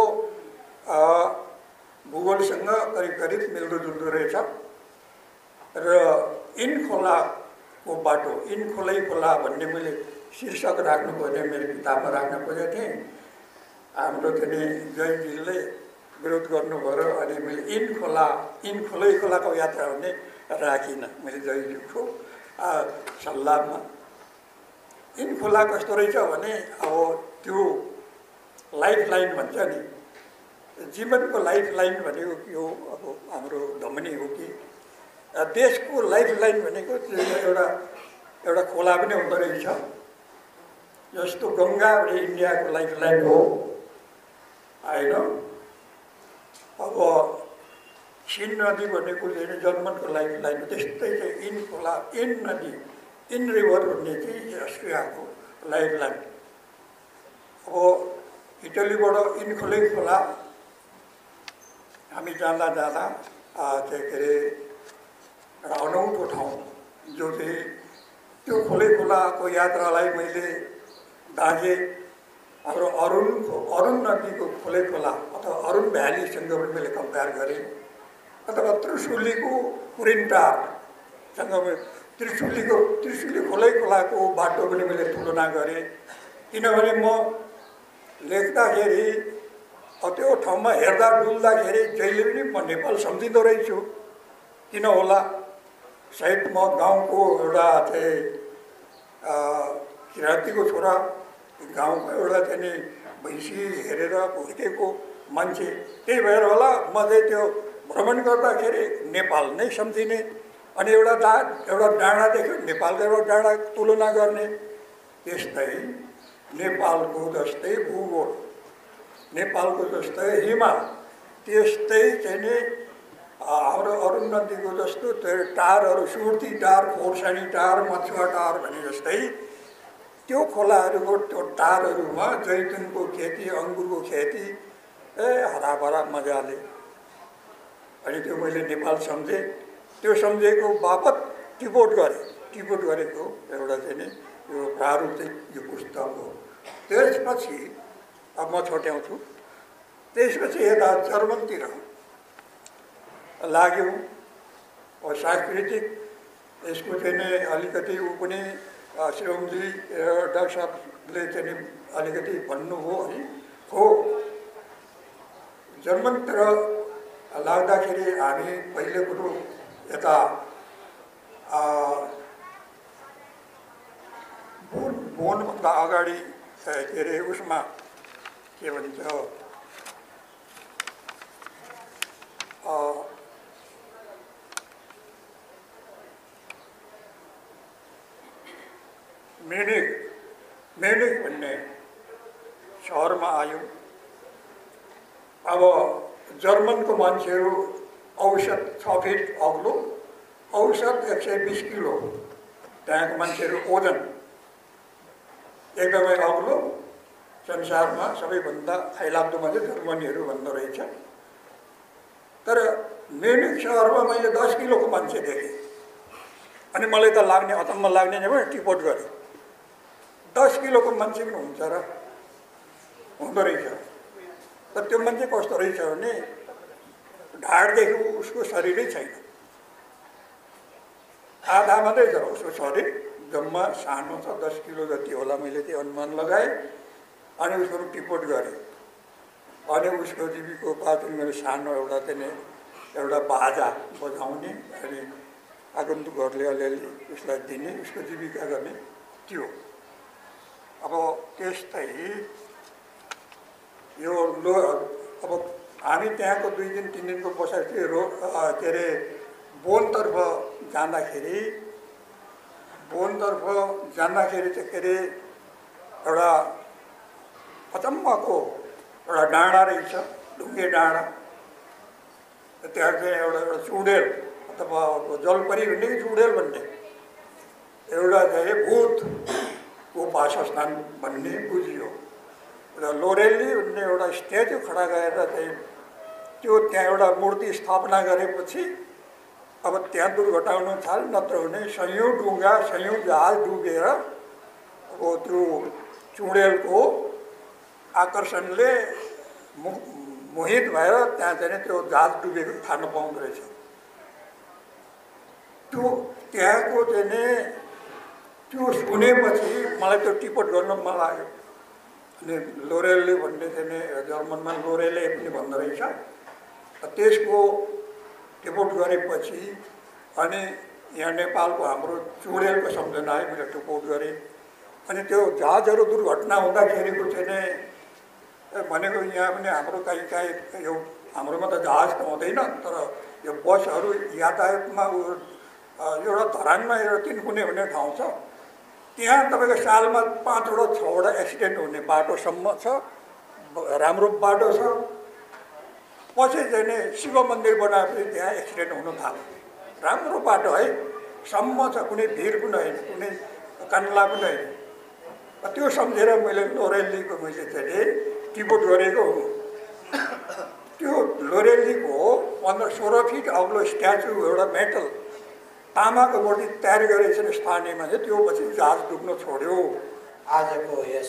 भूगोलसँग करिब मिल्दोजुल्दो रहेछ। र इनखोलाको बाटो, इनखोलै खोला भन्ने मैले शीर्षक राख्नु खोजेँ, मेरो किताबमा राख्न खोजेको थिएँ। हाम्रो चाहिँ जयजीले विरोध गर्नुभयो। अनि मैले इनखोलै खोलाको यात्रा भन्ने राखिनँ मैले जयजीको सल्लाहमा। इनखोला कस्तो रहेछ भने अब त्यो लाइफ लाइन भन्छ नि, जीवनको लाइफ लाइन भनेको के हो? अब हाम्रो धमनी हो कि देशको लाइफ लाइन भनेको एउटा खोला पनि हुँदो रहेछ। जस्तो गङ्गा भने इन्डियाको लाइफ लाइन हो होइन। अब छिन नदी भनेको चाहिँ जर्मनको लाइफ लाइन हो। त्यस्तै चाहिँ इनखोला, नदी, रिभर भन्ने चाहिँ अस्ट्रियाको लाइफ लाइन। अब इटलीबाट इनखोलै खोला हामी जाँदा चाहिँ के अरे एउटा अनौठो ठाउँ, जो चाहिँ त्यो खोलै खोलाको यात्रालाई मैले दाँजे हाम्रो अरुण नदीको खोलै खोला अथवा अरुण भ्यालीसँग पनि मैले कम्पेयर गरेँ, अथवा त्रिशुलीको कुरिन्टारसँग त्रिशुली खोलै खोलाको बाटो पनि मैले तुलना गरेँ। किनभने म लेख्दाखेरि त्यो ठाउँमा हेर्दा डुल्दाखेरि जहिले पनि म नेपाल सम्झिँदो रहेछु। किन होला? सायद म गाउँको एउटा चाहिँ किराँतीको छोरा, गाउँको एउटा चाहिँ भैँसी हेरेर हुर्केको मान्छे, त्यही भएर होला म चाहिँ त्यो भ्रमण गर्दाखेरि नेपाल नै सम्झिने। अनि एउटा डाँडा देख्यो, नेपालको एउटा डाँडा तुलना गर्ने। त्यस्तै नेपालको जस्तै भूगोल, नेपालको जस्तै हिमाल, त्यस्तै चाहिँ नि हाम्रो अरुण नदीको जस्तो टारहरू, सुर्ती टार, खोर्सानी टार, मछुवा टार भने जस्तै त्यो खोलाहरूको त्यो टारहरूमा जैतुनको खेती, अङ्गुरको खेती हराभरा मजाले। अनि त्यो मैले नेपाल सम्झेँ। त्यो सम्झेको बापत टिपोट गरेको एउटा चाहिँ नि यो प्रारूप चाहिँ यो पुस्तक हो। त्यसपछि अब म छोट्याउँछु। त्यसपछि यता जर्मनतिर लाग्यौँ। सांस्कृतिक यसको चाहिँ नि अलिकति ऊ पनि शिवमजी डाक्टर साहबले चाहिँ अलिकति भन्नुभयो है। हो, जर्मनतिर लाग्दाखेरि हामी पहिले कुरो यता बोनभन्दा अगाडि के अरे उसमा के भन्छ म्युनिक भन्ने सहरमा आयो। अब जर्मनको मान्छेहरू औसत 6 फिट अग्लो, औसत 120 किलो। त्यहाँको मान्छेहरू ओजन एकदमै अग्लो, संसारमा सबैभन्दा फैलाग्दो मान्छे जर्मनीहरू भन्दो रहेछ। तर म्युनिक सहरमा मैले 10 किलोको मान्छे देखेँ अनि मलाई त लाग्ने अचम्म लाग्ने नै भयो। टिपोट गरेँ 10 किलोको मान्छे पनि हुन्छ र हुँदो रहेछ। तर त्यो मान्छे कस्तो रहेछ भने ढाडदेखि उसको शरीरै छैन, आधा मात्रै छ उसको शरीर, जम्मा सानो छ, 10 किलो जति होला मैले त्यो अनुमान लगाएँ। अनि उसको टिपोट गरेँ अनि उसको जीविकोपार्जन मेरो सानो एउटा बाजा बजाउने अनि आगन्तुकहरूले अलिअलि उसलाई दिने, उसको जीविका गर्ने थियो। अब त्यस्तै यो अब हामी त्यहाँको 2 दिन 3 दिनको बसाइ थियो। के अरे बोनतर्फ जाँदाखेरि चाहिँ के अरे एउटा अचम्मको एउटा डाँडा रहेछ, ढुङ्गे डाँडा। त्यहाँ चाहिँ एउटा चुडेल अथवा जलपरी भन्ने कि चुडेल भन्ने एउटा चाहिँ भूतको वासस्थान भन्ने बुझियो। र लोरेली भन्ने एउटा स्ट्याचु खडा गरेर चाहिँ त्यहाँ एउटा मूर्ति स्थापना गरेपछि अब त्यहाँ दुर्घटना हुन थाल्यो। नत्र भने सयौँ डुङ्गा, सयौँ जहाज डुबेर अब त्यो चुडेलको आकर्षणले मोहित भएर त्यहाँ चाहिँ त्यो जहाज डुबेको थाहा नपाउँदो रहेछ। त्यहाँको चाहिँ त्यो सुनेपछि मलाई त्यो टिपोट गर्न मन लाग्यो। अनि लोरेलले भन्ने चाहिँ जर्मनमा लोरेले पनि भन्दो रहेछ। त्यसको टिपोट गरेपछि अनि यहाँ नेपालको हाम्रो चुडेलको सम्झना आयो, मैले टिपोट गरेँ। अनि त्यो जहाजहरू दुर्घटना हुँदाखेरिको चाहिँ भनेको यहाँ पनि हाम्रो कहीँ यो हाम्रोमा त जहाज त हुँदैन, तर यो बसहरू यातायातमा एउटा धरानमा एउटा तिनकुने भन्ने ठाउँ छ। त्यहाँ तपाईँको सालमा 5वटा 6वटा एक्सिडेन्ट हुने बाटोसम्म छ, राम्रो बाटो छ। पछि चाहिँ शिव मन्दिर बनाएपछि त्यहाँ एक्सिडेन्ट हुन थाल्यो। राम्रो बाटो है, सम्म छ, कुनै भिर पनि होइन, कुनै कान्ला पनि होइन। त्यो सम्झेर मैले लोरेलीको चाहिँ टिपोट गरेको हो। त्यो लोरेलीको 15-16 फिट अग्लो स्ट्याचु एउटा मेटल तामाको मूर्ति तयार गरेको छ स्थानीयमा चाहिँ। त्यो पछि जहाज डुब्न छोड्यो। आजको यस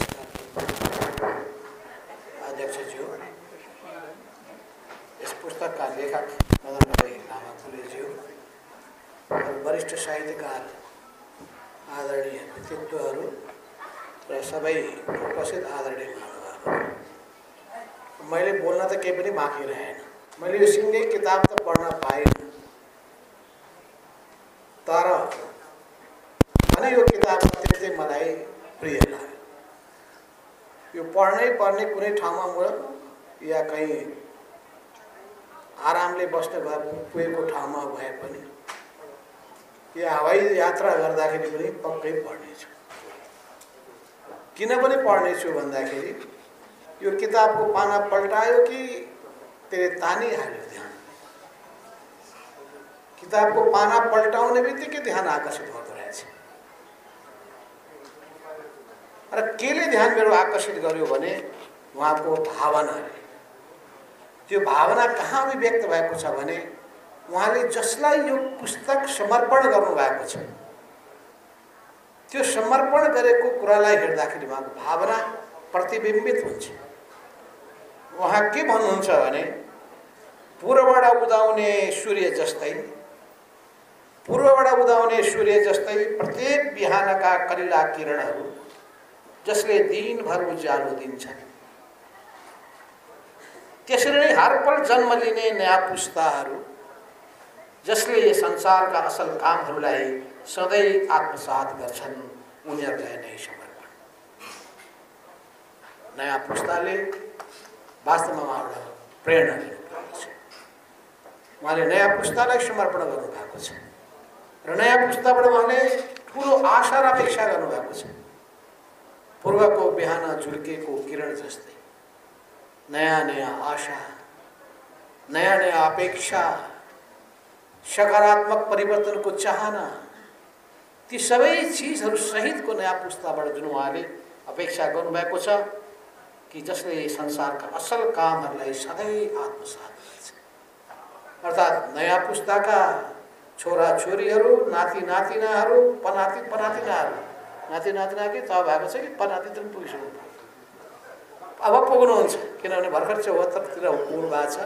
अध्यक्षज्यू, यस पुस्तकका लेखक मदनभाइ लामाफुलेज्यू, वरिष्ठ साहित्यकार आदरणीय व्यक्तित्वहरू र सबै उपस्थित आदरणीय महानुभावहरू, मैले बोल्न त केही पनि बाँकी रहेन। मैले यो सिङ्गै किताब त पढ्न पाइनँ, तर भने यो किताब त्यस्तै मलाई प्रिय लाग्यो। यो पढ्नै पर्ने कुनै ठाउँमा म या कहीँ आरामले बस्ने भए पुगेको ठाउँमा भए पनि या हवाई यात्रा गर्दाखेरि पनि पक्कै पढ्नेछु। किन पनि पढ्नेछु भन्दाखेरि यो किताबको पाना पल्टायो कि त्यसले तानिहाल्यो ध्यान। किताबको पाना पल्टाउने बित्तिकै ध्यान आकर्षित गर्दो रहेछ। र केले ध्यान मेरो आकर्षित गर्यो भने उहाँको भावनाले। त्यो भावना कहाँ अभिव्यक्त भएको छ भने उहाँले जसलाई यो पुस्तक समर्पण गर्नुभएको छ त्यो समर्पण गरेको कुरालाई हेर्दाखेरि उहाँको भावना प्रतिबिम्बित हुन्छ। उहाँ के भन्नुहुन्छ भने पूर्वबाट उदाउने सूर्य जस्तै पूर्वबाट उदाउने सूर्य जस्तै प्रत्येक बिहानका कलिला किरणहरू जसले दिनभर उज्यालो दिन्छन्। त्यसरी नै हरपल जन्म लिने नयाँ पुस्ताहरू जसले संसारका असल कामहरूलाई सधैँ आत्मसात गर्छन्, उनीहरूलाई नै समर्पण। नयाँ पुस्ताले वास्तवमा उहाँबाट प्रेरणा लिनुभएको छ। उहाँले नयाँ पुस्तालाई समर्पण गर्नुभएको छ र नयाँ पुस्ताबाट उहाँले ठुलो आशा र अपेक्षा गर्नुभएको छ। पूर्वको बिहान झुल्केको किरण जस्तै नयाँ नयाँ आशा, नयाँ नयाँ अपेक्षा, सकारात्मक परिवर्तनको चाहना, ती सबै चिजहरू सहितको नयाँ पुस्ताबाट जुन उहाँले अपेक्षा गर्नुभएको छ कि जसले संसारका असल कामहरूलाई सधैँ आत्मसात गर्छ। अर्थात् नयाँ पुस्ताका छोरा छोरीहरू, नाति नातिनाहरू, पनाति पनातिनाहरू, नाति नातिना कि तब भएको छ कि पनातितिर पनि पुगिसक्नु अब पुग्नुहुन्छ, किनभने भर्खर 74तिर पुग्नु भएको छ।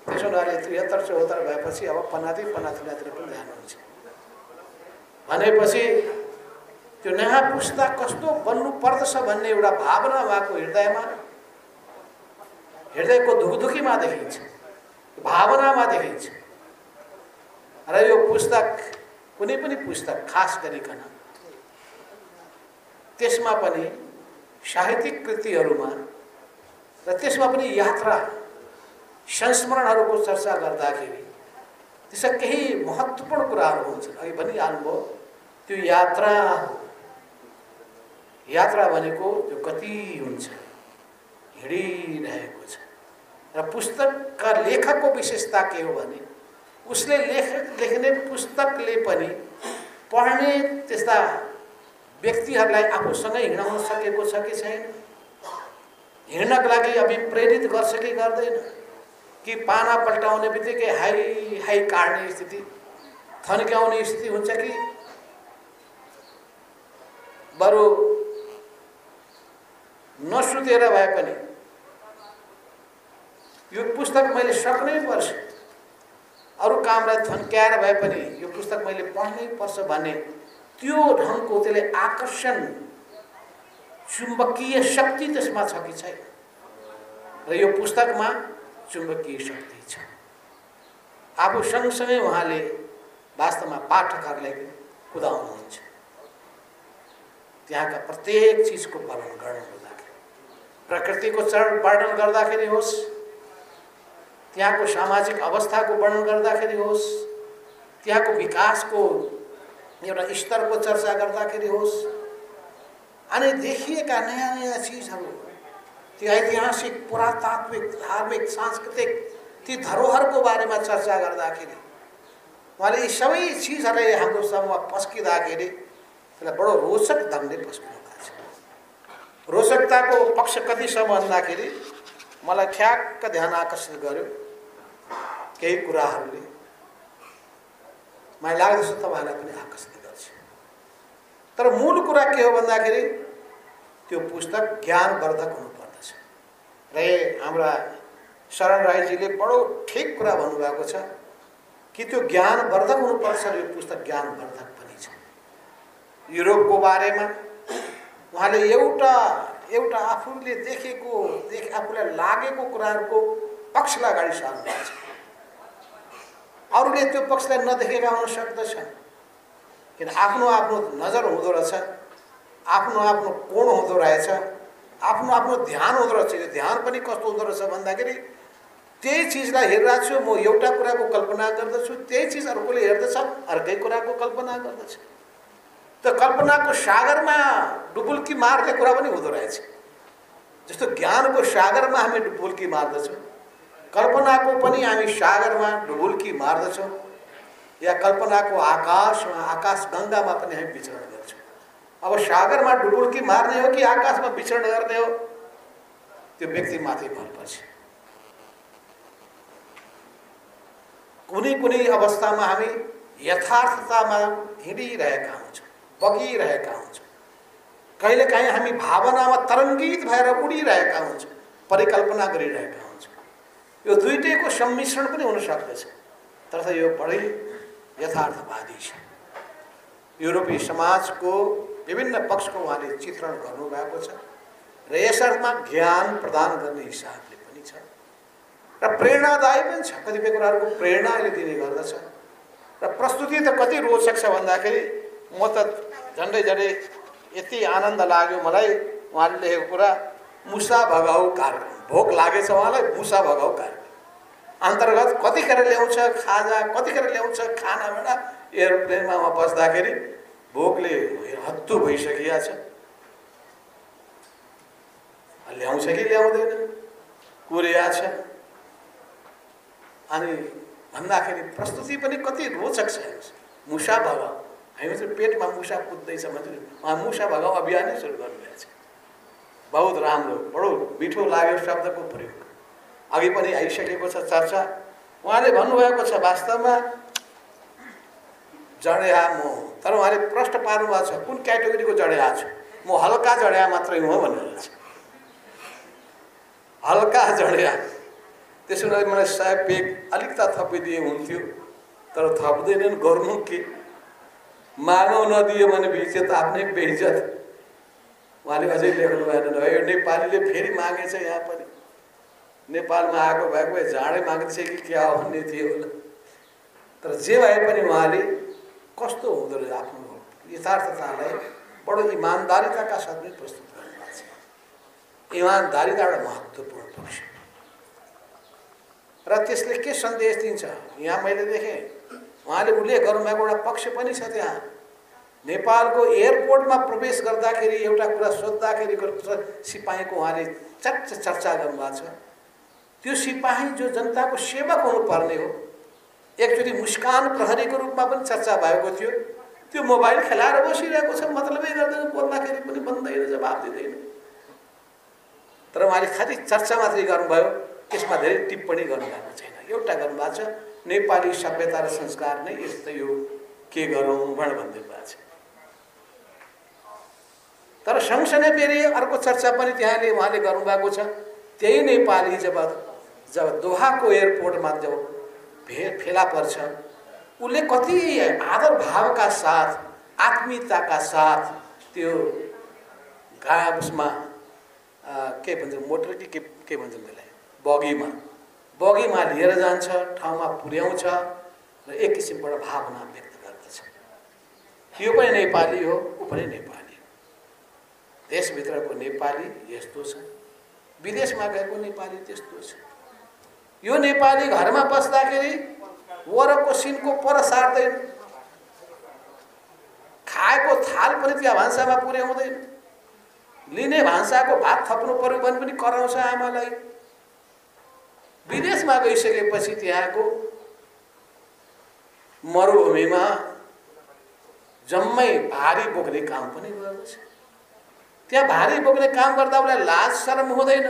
त्यसो हुनाले 73-74 भएपछि अब पनाति पनातिनातिर पनि जानुहुन्छ भनेपछि त्यो नयाँ पुस्ता कस्तो बन्नु पर्दछ भन्ने एउटा भावना उहाँको हृदयको धुकधुकीमा देखिन्छ, भावनामा देखिन्छ। र यो पुस्तक कुनै पनि पुस्तक खास गरिकन त्यसमा पनि साहित्यिक कृतिहरूमा र त्यसमा पनि यात्रा संस्मरणहरूको चर्चा गर्दाखेरि त्यसमा केही महत्त्वपूर्ण कुराहरू हुन्छन्। अघि भनिहाल्नुभयो त्यो यात्रा हो। यात्रा भनेको त्यो गति हुन्छ, हिँडिरहेको छ। र पुस्तकका लेखकको विशेषता के हो भने उसले लेख्ने पुस्तकले पनि पढ्ने त्यस्ता व्यक्तिहरूलाई आफूसँगै हिँडाउन सकेको छ कि छैन, हिँड्नका लागि अभिप्रेरित गर्छ कि गर्दैन, कि पाना पल्टाउने बित्तिकै हाई हाई काट्ने स्थिति, थन्क्याउने स्थिति हुन्छ कि बरु नसुतेर भए पनि यो पुस्तक मैले सक्नै पर्छ, अरू कामलाई थन्क्याएर भए पनि यो पुस्तक मैले पढ्नै पर्छ भन्ने त्यो ढङ्गको त्यसले आकर्षण, चुम्बकीय शक्ति त्यसमा छ कि छैन। र यो पुस्तकमा चुम्बकीय शक्ति छ। आफू सँगसँगै उहाँले वास्तवमा पाठकहरूलाई कुदाउनुहुन्छ। त्यहाँका प्रत्येक चिजको वर्णन गर्नुपर्दाखेरि, प्रकृतिको वर्णन गर्दाखेरि होस्, त्यहाँको सामाजिक अवस्थाको वर्णन गर्दाखेरि होस्, त्यहाँको विकासको एउटा स्तरको चर्चा गर्दाखेरि होस्, अनि देखिएका नयाँ नयाँ चिजहरू, ती ऐतिहासिक, पुरातात्विक, धार्मिक, सांस्कृतिक ती धरोहरको बारेमा चर्चा गर्दाखेरि उहाँले यी सबै चिजहरूलाई हाम्रो समूहमा पस्किँदाखेरि त्यसलाई बडो रोचक ढङ्गले पस्किनु भएको छ। रोचकताको पक्ष कतिसम्म भन्दाखेरि मलाई ठ्याक्क ध्यान आकर्षित गर्यो केही कुराहरूले, मलाई लाग्दछ तपाईँहरूलाई पनि आकर्षित गर्छ। तर मूल कुरा के हो भन्दाखेरि त्यो पुस्तक ज्ञानवर्धक हुनुपर्दछ। र हाम्रा शरण राईजीले बडो ठिक कुरा भन्नुभएको छ कि त्यो ज्ञानवर्धक हुनुपर्छ। यो पुस्तक ज्ञानवर्धक पनि छ। युरोपको बारेमा उहाँले एउटा आफूले देखेको आफूलाई लागेको कुराहरूको पक्षलाई अगाडि सार्नु भएको छ। अरूले त्यो पक्षलाई नदेखेका हुन सक्दछन्, किन आफ्नो नजर हुँदो रहेछ, आफ्नो कोण हुँदो रहेछ, आफ्नो ध्यान हुँदो रहेछ। यो ध्यान पनि कस्तो हुँदो रहेछ भन्दाखेरि त्यही चिजलाई हेरिरहेको छु म, एउटा कुराको कल्पना गर्दछु, त्यही चिज अर्कोले हेर्दछ, अर्कै कुराको कल्पना गर्दछ। त कल्पनाको सागरमा डुबुल्की मार्ने कुरा पनि हुँदो रहेछ। जस्तो ज्ञानको सागरमा हामी डुबुल्की मार्दछौँ, कल्पनाको पनि हामी सागरमा डुबुल्की मार्दछौँ, या कल्पनाको आकाश गङ्गामा पनि हामी विचरण गर्छौँ। अब सागरमा डुबुल्की मार्ने हो कि आकाशमा विचरण गर्ने हो, त्यो व्यक्तिमाथि भर पर्छ। कुनै अवस्थामा हामी यथार्थतामा हिँडिरहेका हुन्छौँ, बगिरहेका हुन्छौँ। कहिलेकाहीँ हामी भावनामा तरङ्गित भएर उडिरहेका हुन्छौँ, परिकल्पना गरिरहेका हुन्छौँ। यो दुईटैको सम्मिश्रण पनि हुन सक्दछ। तर यो बढी यथार्थवादी छ। युरोपीय समाजको विभिन्न पक्षको उहाँले चित्रण गर्नुभएको छ र यसमा ज्ञान प्रदान गर्ने हिसाबले पनि छ र प्रेरणादायी पनि छ। कतिपय कुराहरूको प्रेरणा अहिले दिने गर्दछ र प्रस्तुति त कति रोचक छ भन्दाखेरि म त झन्डै यति आनन्द लाग्यो मलाई उहाँले लेखेको कुरा। मुसा भगाउ कार्यक्रम, भोक लागेछ उहाँलाई, मुसा भगाउ कार्यक्रम अन्तर्गत कतिखेर ल्याउँछ खाजा, कतिखेर ल्याउँछ खानाबाट एयरप्लेनमा उहाँ बस्दाखेरि भोकले हत्तु भइसकिया छ। ल्याउँछ कि ल्याउँदैन, कुरिया छ। अनि भन्दाखेरि प्रस्तुति पनि कति रोचक छ। मुसा भगाउ, हामी चाहिँ पेटमा मुसा कुद्दैछ भने उहाँ मुसा भगाउ अभियानै सुरु गर्नुभएको छ। बहुत राम्रो, बडो मिठो लाग्यो शब्दको प्रयोग। अघि पनि आइसकेको छ चर्चा। उहाँले भन्नुभएको छ वास्तवमा जडेहा म, तर उहाँले प्रश्न पार्नुभएको छ कुन क्याटेगोरीको जडेहा छु? म हल्का जडेहा मात्रै हो भन्नुहुन्छ। हल्का जडेहा, त्यसो भए मलाई 100 पेग अलिकता थपिदिए हुन्थ्यो, तर थप्दैनन्, गर्नु के? मागौँ नदियो भने भिजे त आफ्नै बेइज्जत। उहाँले अझै लेख्नु भएन, यो नेपालीले फेरि मागेछ। यहाँ पनि नेपालमा आएको भएको भए जाँडै माग्दैछ कि क्या हो भन्ने थियो होला। तर जे भए पनि उहाँले कस्तो हुँदो रहेछ आफ्नो यथार्थतालाई बडो इमान्दारिताका साथमा प्रस्तुत गर्नुभएको छ। इमान्दारिता एउटा महत्त्वपूर्ण पक्ष र त्यसले के सन्देश दिन्छ? यहाँ मैले देखेँ उहाँले उल्लेख गर्नुभएको एउटा पक्ष पनि छ। त्यहाँ नेपालको एयरपोर्टमा प्रवेश गर्दाखेरि एउटा कुरा सोद्धाखेरि सिपाहीको उहाँले चर्चा गर्नुभएको छ। त्यो सिपाही जो जनताको सेवक हुनुपर्ने हो, एकचोटि मुस्कान प्रहरीको रूपमा पनि चर्चा भएको थियो। त्यो मोबाइल खेलाएर बसिरहेको छ, मतलबै गर्दैन, बोल्दाखेरि पनि बन्दैन, जवाब दिँदैन। तर उहाँले खालि चर्चा मात्रै गर्नुभयो, त्यसमा धेरै टिप्पणी गर्नुभएको छैन। एउटा गर्नुभएको छ नेपाली सभ्यता र संस्कार नै यस्तै हो, के गरौँ भन्दै भएको छ। तर सँगसँगै फेरि अर्को चर्चा पनि त्यहाँले उहाँले गर्नुभएको छ। त्यही नेपाली जब दोहाको एयरपोर्टमा जब फेला पर्छ, उसले कति आदर भावका साथ, आत्मीयताका साथ त्यो उसमा के भन्छ, मोटर कि के भन्छ त्यसलाई, बगीमा लिएर जान्छ, ठाउँमा पुर्याउँछ र एक किसिमबाट भावना व्यक्त गर्दछ। यो पनि नेपाली हो, ऊ पनि नेपाली हो। देशभित्रको नेपाली यस्तो छ, विदेशमा गएको नेपाली त्यस्तो छ। यो नेपाली घरमा बस्दाखेरि वरको सिनको पर सार्दैन, खाएको थाल पनि त्यहाँ भान्सामा पुर्याउँदैन, लिने भान्साको भात थप्नु पर्यो भने पनि कराउँछ आमालाई। विदेशमा गइसकेपछि त्यहाँको मरुभूमिमा जम्मै भारी बोक्ने काम पनि गर्दछ। त्यहाँ भारी बोक्ने काम गर्दा उसलाई लाज शरम हुँदैन।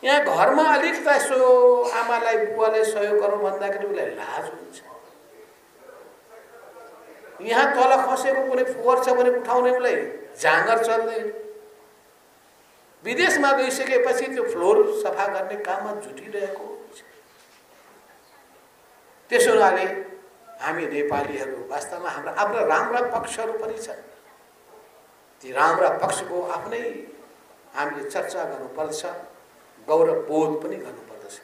यहाँ घरमा अलिकता यसो आमालाई बुवालाई सहयोग गरौँ भन्दाखेरि उसलाई लाज हुन्छ। यहाँ तल खसेको कुनै फोहोर छ भने उठाउने उसलाई जाँगर चल्दैन। विदेशमा गइसकेपछि त्यो फ्लोर सफा गर्ने काममा जुटिरहेको हुन्छ। त्यसो हुनाले हामी नेपालीहरू वास्तवमा हाम्रा राम्रा पक्षहरू पनि छन्। ती राम्रा पक्षको आफ्नै हामीले चर्चा गर्नुपर्छ, गौरव बोध पनि गर्नुपर्दछ।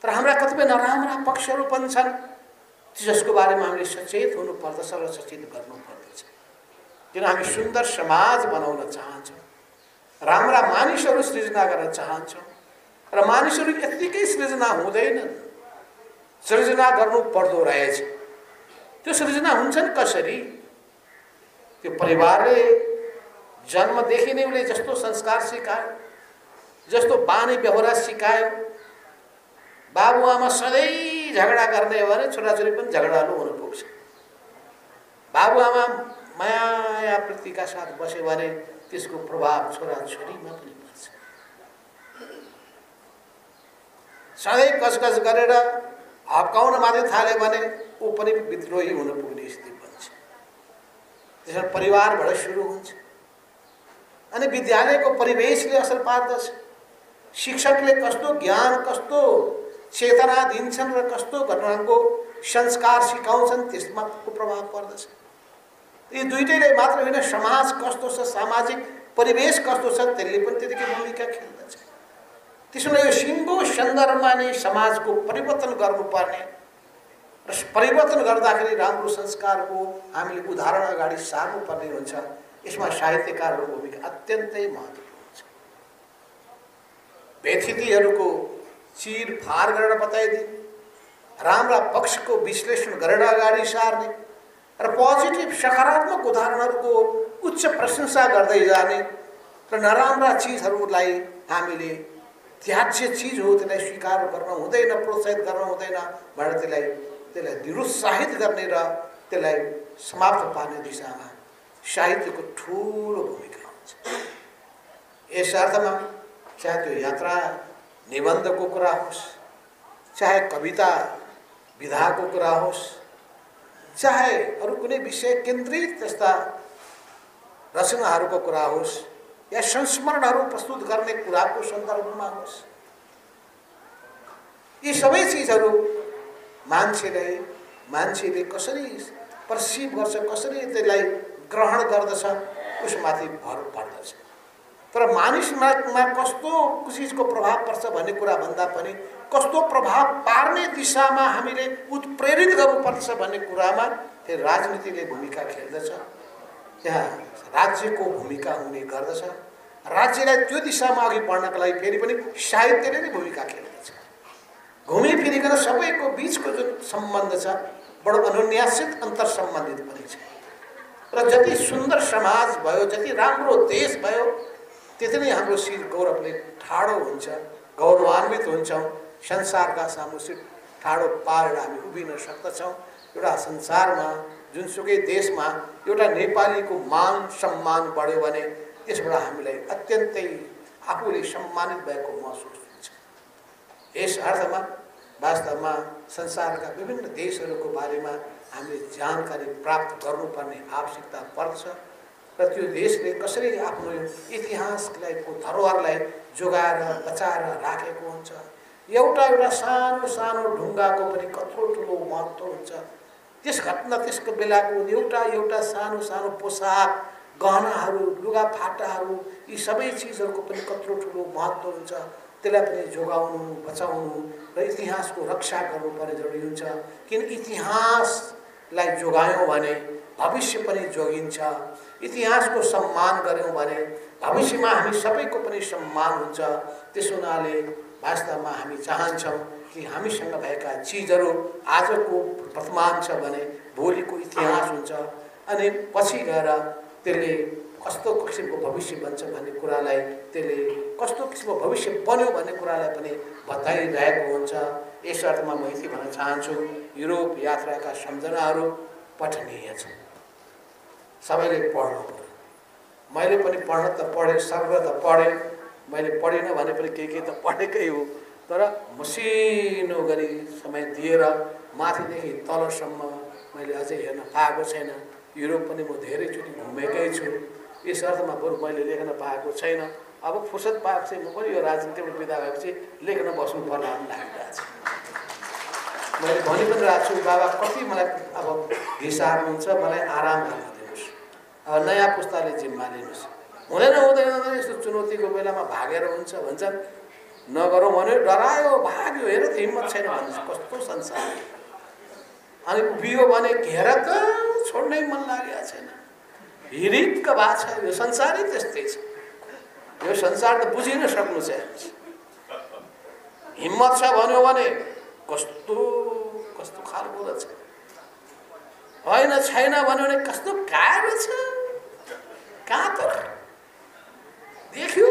तर हाम्रा कतिपय नराम्रा पक्षहरू पनि छन्, जसको बारेमा हामीले सचेत हुनुपर्दछ र सचेत गर्नुपर्दछ। किन हामी सुन्दर समाज बनाउन चाहन्छौँ, राम्रा मानिसहरू सृजना गर्न चाहन्छौँ र मानिसहरू यत्तिकै सृजना हुँदैनन्, सृजना गर्नु पर्दो रहेछ। त्यो सृजना हुन्छन् कसरी? त्यो परिवारले जन्मदेखि नै उसले जस्तो संस्कार सिकायो, जस्तो बानी व्यवहार सिकायो, बाबुआमा सधैँ झगडा गर्ने हो भने छोराछोरी पनि झगडालु हुन पुग्छ। बाबुआमा माया प्रीतिका साथ बस्यो भने त्यसको प्रभाव छोराछोरीमा पनि पर्छ। सधैँ कसकस गरेर हप्काउन मात्रै थाल्यो भने ऊ पनि विद्रोही हुन पुग्ने स्थिति बन्छ। त्यसमा परिवारबाट सुरु हुन्छ अनि विद्यालयको परिवेशले असर पार्दछ। शिक्षकले कस्तो ज्ञान, कस्तो चेतना दिन्छन् र कस्तो घटनाको संस्कार सिकाउँछन् त्यसमा प्रभाव पर्दछ। यी दुईटैले मात्र होइन, समाज कस्तो छ, सामाजिक परिवेश कस्तो छ त्यसले पनि त्यतिकै भूमिका खेल्दछ। त्यसैले यो सिङ्गो सन्दर्भमा नै समाजको परिवर्तन गर्नुपर्ने र परिवर्तन गर्दाखेरि राम्रो संस्कारको हामीले उदाहरण अगाडि सार्नुपर्ने हुन्छ। यसमा साहित्यकारहरूको भूमिका अत्यन्तै महत्त्वपूर्ण छ। व्यथितिहरूको चिरफार गरेर बताइदिने, राम्रा पक्षको विश्लेषण गरेर अगाडि सार्ने र पोजिटिभ सकारात्मक उदाहरणहरूको उच्च प्रशंसा गर्दै जाने र नराम्रा चिजहरूलाई हामीले त्याज्य चिज हो त्यसलाई स्वीकार गर्न हुँदैन, प्रोत्साहित गर्न हुँदैन भनेर त्यसलाई निरुत्साहित गर्ने र त्यसलाई समाप्त पार्ने दिशामा साहित्यको ठुलो भूमिका हुन्छ। यस अर्थमा चाहे त्यो यात्रा निबन्धको कुरा होस्, चाहे कविता विधाको कुरा होस्, चाहे अरू कुनै विषय केन्द्रित त्यस्ता रचनाहरूको कुरा होस् या संस्मरणहरू प्रस्तुत गर्ने कुराको सन्दर्भमा होस्, यी सबै चिजहरू मान्छेले कसरी पर्सिभ गर्छ, कसरी त्यसलाई ग्रहण गर्दछ उसमाथि भर पर्दछ। तर मानिसमा कस्तो चिजको प्रभाव पर्छ भन्ने कुरा भन्दा पनि कस्तो प्रभाव पार्ने दिशामा हामीले उत्प्रेरित गर्नुपर्छ भन्ने कुरामा फेरि राजनीतिले भूमिका खेल्दछ। त्यहाँ राज्यको भूमिका हुने गर्दछ। राज्यलाई त्यो दिशामा अघि बढ्नका लागि फेरि पनि साहित्यले नै भूमिका खेल्दछ। घुमिफिरिकन सबैको बिचको जुन सम्बन्ध छ बडो अनुन्यासित अन्तर सम्बन्धित पनि छ र जति सुन्दर समाज भयो, जति राम्रो देश भयो, त्यति नै हाम्रो शिर गौरवले ठाडो हुन्छ, गौरवान्वित हुन्छौँ। संसारका सामु शिर ठाडो पारेर हामी उभिन सक्दछौँ। एउटा संसारमा जुनसुकै देशमा एउटा नेपालीको मान सम्मान बढ्यो भने त्यसबाट हामीलाई अत्यन्तै आफूले सम्मानित भएको महसुस हुन्छ। यस अर्थमा वास्तवमा संसारका विभिन्न देशहरूको बारेमा हामीले जानकारी प्राप्त गर्नुपर्ने आवश्यकता पर्छ र त्यो देशले कसरी आफ्नो इतिहासलाई धरोहरलाई जोगाएर बचाएर राखेको हुन्छ। एउटा सानो सानो ढुङ्गाको पनि कत्रो ठुलो महत्त्व हुन्छ। त्यस घटना त्यसको बेलाको एउटा सानो सानो पोसाक, गहनाहरू, लुगाफाटाहरू, यी सबै चिजहरूको पनि कत्रो ठुलो महत्त्व हुन्छ। त्यसलाई पनि जोगाउनु, बचाउनु र इतिहासको रक्षा गर्नुपर्ने जरुरी हुन्छ। किन इतिहासलाई जोगायौँ भने भविष्य पनि जोगिन्छ। इतिहासको सम्मान गऱ्यौँ भने भविष्यमा हामी सबैको पनि सम्मान हुन्छ। त्यसो हुनाले वास्तवमा हामी चाहन्छौँ कि हामीसँग भएका चिजहरू आजको वर्तमान छ भने भोलिको इतिहास हुन्छ अनि पछि गएर त्यसले कस्तो किसिमको भविष्य बन्छ भन्ने कुरालाई, त्यसले कस्तो किसिमको भविष्य बन्यो भन्ने कुरालाई पनि बताइरहेको हुन्छ। यस अर्थमा म यति भन्न चाहन्छु, युरोप यात्राका सम्झनाहरू पठनीय छन्, सबैले पढ्नु पर्यो। मैले पनि पढ्न त पढेँ, सर्व त पढेँ, मैले पढिनँ भने पनि के त पढेकै हो। तर मसिनो गरी समय दिएर माथिदेखि तलसम्म मैले अझै हेर्न पाएको छैन। युरोप पनि म धेरैचोटि घुमेकै छु। यस अर्थमा बरु मैले लेख्न पाएको छैन। अब फुर्सद पाएको चाहिँ म पनि यो राजनीतिबाट बिदा भएपछि लेख्न बस्नु पर्ला लागिरहेको छ। मैले भनि पनि रहेको छु, बाबा कति मलाई अब घिसार्नुहुन्छ, मलाई आराम गर्न दिनुहोस्, अब नयाँ पुस्ताले जिम्मा लिनुहोस्। हुँदैन यस्तो चुनौतीको बेलामा भागेर हुन्छ भन्छन्, नगरौँ भने डरायो, भाग्यो, हेर त हिम्मत छैन भन्नुहोस्। कस्तो संसार! अनि उभियो भने घेर त छोड्नै मन लागेको छैन, हिरिक्क भएको छ। यो संसारै त्यस्तै छ। यो संसार त बुझिन सक्नु चाहिँ हिम्मत छ भन्यो भने कस्तो कस्तो खालको रहेछ, होइन छैन भन्यो भने कस्तो गाह्रो छ। कहाँ त देख्यो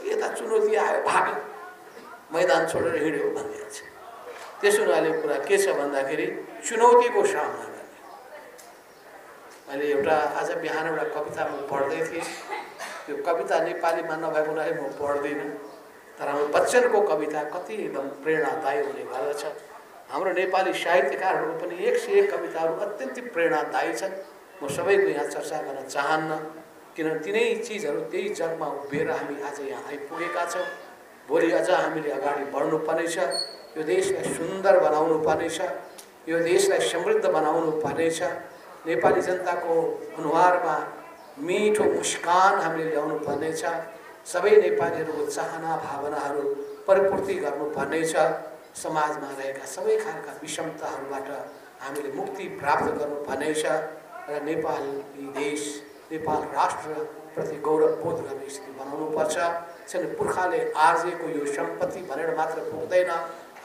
यता चुनौती आयो, भाग्यो, मैदान छोडेर हिँड्यो भनिदिएको छ। त्यसो हुनाले कुरा के छ भन्दाखेरि चुनौतीको सामना गर्ने। मैले एउटा आज बिहान एउटा कविता म पढ्दै थिएँ। त्यो कविता नेपालीमा नभएको हुनाले म पढ्दिनँ, तर हाम्रो बच्चनको कविता कति एकदम प्रेरणादायी हुने गर्दछ। हाम्रो नेपाली साहित्यकारहरूको पनि 101 कविताहरू अत्यन्तै प्रेरणादायी छन्। म सबैको यहाँ चर्चा गर्न चाहन्न, किनभने तिनै चिजहरू त्यही जगमा उभिएर हामी आज यहाँ आइपुगेका छौँ। भोलि अझ हामीले अगाडि बढ्नुपर्नेछ। यो देशलाई सुन्दर बनाउनु पर्नेछ, यो देशलाई समृद्ध बनाउनु पर्नेछ। नेपाली जनताको अनुहारमा मिठो मुस्कान हामीले ल्याउनु पर्नेछ। सबै नेपालीहरूको चाहना भावनाहरू परिपूर्ति गर्नुपर्नेछ। समाजमा रहेका सबै खालका विषमताहरूबाट हामीले मुक्ति प्राप्त गर्नुपर्नेछ र नेपाली देश, नेपाल राष्ट्रप्रति गौरवबोध गर्ने स्थिति बनाउनुपर्छ। चाहिँ पुर्खाले आर्जेको यो सम्पत्ति भनेर मात्र पुग्दैन,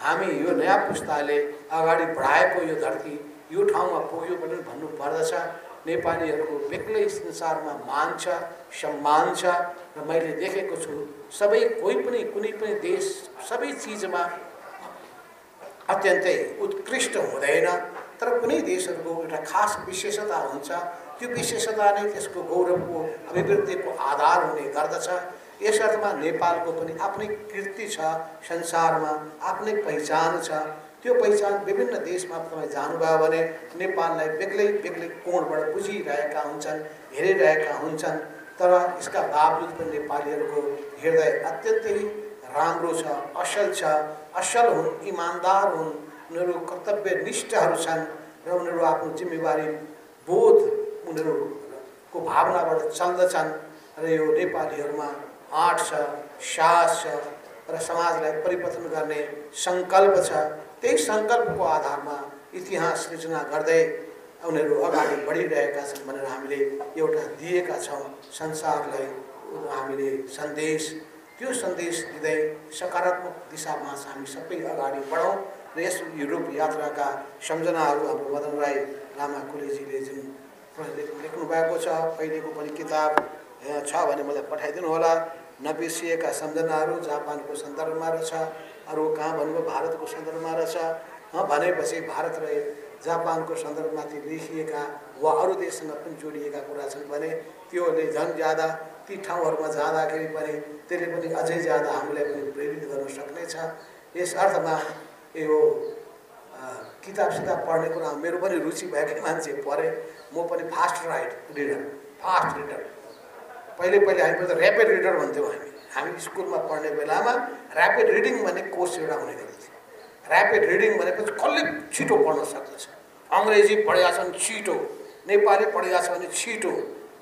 हामी यो नयाँ पुस्ताले अगाडि बढाएको यो धरती यो ठाउँमा पुग्यो पनि भन्नु पर्दछ। नेपालीहरूको बेग्लै संसारमा मान छ, सम्मान छ र मैले देखेको छु सबै कोही पनि कुनै पनि देश सबै चिजमा अत्यन्तै उत्कृष्ट हुँदैन, तर कुनै देशहरूको एउटा खास विशेषता हुन्छ। त्यो विशेषता नै त्यसको गौरवको अभिवृद्धिको आधार हुने गर्दछ। यस अर्थमा नेपालको पनि आफ्नै कीर्ति छ, संसारमा आफ्नै पहिचान छ। त्यो पहिचान विभिन्न देशमा तपाईँ जानुभयो भने नेपाललाई बेग्लै बेग्लै कोणबाट बुझिरहेका हुन्छन्, हेरिरहेका हुन्छन्। तर यसका बावजुद पनि नेपालीहरूको हृदय अत्यन्तै राम्रो छ, असल छ, असल हुन्, इमान्दार हुन्, उनीहरू कर्तव्यनिष्ठहरू छन् र उनीहरू आफ्नो जिम्मेवारी बोध उनीहरूको भावनाबाट चल्दछन् र यो नेपालीहरूमा आँट छ, साहस छ र समाजलाई परिवर्तन गर्ने सङ्कल्प छ। त्यही सङ्कल्पको आधारमा इतिहास सृजना गर्दै उनीहरू अगाडि बढिरहेका छन् भनेर हामीले एउटा दिएका छौँ संसारलाई हामीले सन्देश। त्यो सन्देश दिँदै सकारात्मक दिशामा हामी सबै अगाडि बढौँ र यस युरोप यात्राका सम्झनाहरू हाम्रो मदन राई लामा कोलेजीले जुन लेख्नु भएको छ, पहिलेको पनि किताब छ भने मलाई पठाइदिनु होला। नबिर्सिएका सम्झनाहरू जापानको सन्दर्भमा रहेछ, अरू कहाँ भन्नुभयो भारतको सन्दर्भमा रहेछ। भनेपछि भारत र जापानको सन्दर्भमाथि लेखिएका वा अरू देशसँग पनि जोडिएका कुरा छन् भने त्योले झन् ज्यादा ती ठाउँहरूमा जाँदाखेरि पनि त्यसले पनि अझै ज्यादा हामीलाई पनि प्रेरित गर्न सक्नेछ। यस अर्थमा यो किताब पढ्ने कुरा मेरो पनि रुचि भएकै मान्छे पढेँ। म पनि फास्ट रिडर। पहिले हामी त ऱ्यापिड रिडर भन्थ्यौँ। हामी स्कुलमा पढ्ने बेलामा ऱ्यापिड रिडिङ भन्ने कोर्स एउटा हुने गर्थ्यो। ऱ्यापिड रिडिङ भनेपछि कसले छिटो पढ्न सक्दछ। अङ्ग्रेजी पढेका छन् छिटो, नेपाली पढेका छ भने छिटो,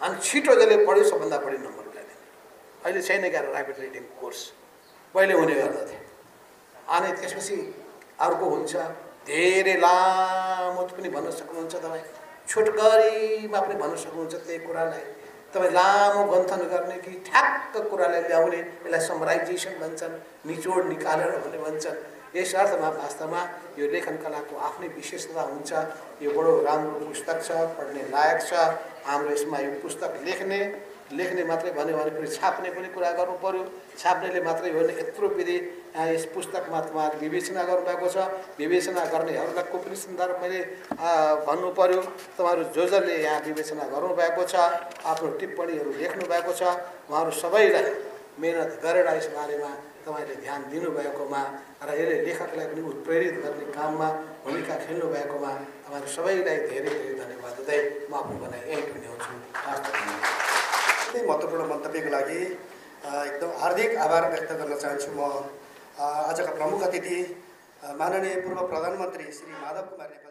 अनि छिटो जसले पढ्यो सबभन्दा बढी नम्बर ल्याउने। अहिले छैन क्या ऱ्यापिड रिडिङ कोर्स, पहिले हुने गर्दथे। अनि त्यसपछि अर्को हुन्छ धेरै लामो पनि भन्न सक्नुहुन्छ तपाईँ, छोटकरीमा पनि भन्न सक्नुहुन्छ। त्यही कुरालाई तपाईँ लामो गन्थन गर्ने कि ठ्याक्क कुरालाई ल्याउने, यसलाई समराइजेसन भन्छन्, निचोड निकालेर भन्ने भन्छन्। यस अर्थमा वास्तवमा यो लेखन कलाको आफ्नै विशेषता हुन्छ। यो बडो राम्रो पुस्तक छ, पढ्ने लायक छ। हाम्रो यसमा यो पुस्तक लेख्ने मात्रै भन्यो भने फेरि छाप्ने पनि कुरा गर्नु पर्यो। छाप्नेले मात्रै हो भने यत्रो विधि यस पुस्तकमा तपाईँहरूले विवेचना गर्नुभएको छ। विवेचना गर्नेहरूको पनि सन्दर्भ मैले भन्नु पर्यो। तपाईँहरू जसले यहाँ विवेचना गर्नुभएको छ, आफ्नो टिप्पणीहरू लेख्नु भएको छ, उहाँहरू सबैलाई मेहनत गरेर यस बारेमा तपाईँले ध्यान दिनुभएकोमा र यसले लेखकलाई पनि उत्प्रेरित गर्ने काममा भूमिका खेल्नु भएकोमा तपाईँहरू सबैलाई धेरै धेरै धन्यवाद दिँदै म आफ्नो भनाइ यहीँ टुङ्ग्याउँछु। महत्त्वपूर्ण मन्तव्यको लागि एकदम हार्दिक आभार व्यक्त गर्न चाहन्छु। म आजका प्रमुख अतिथि माननीय पूर्व प्रधानमन्त्री श्री माधव कुमार नेपाल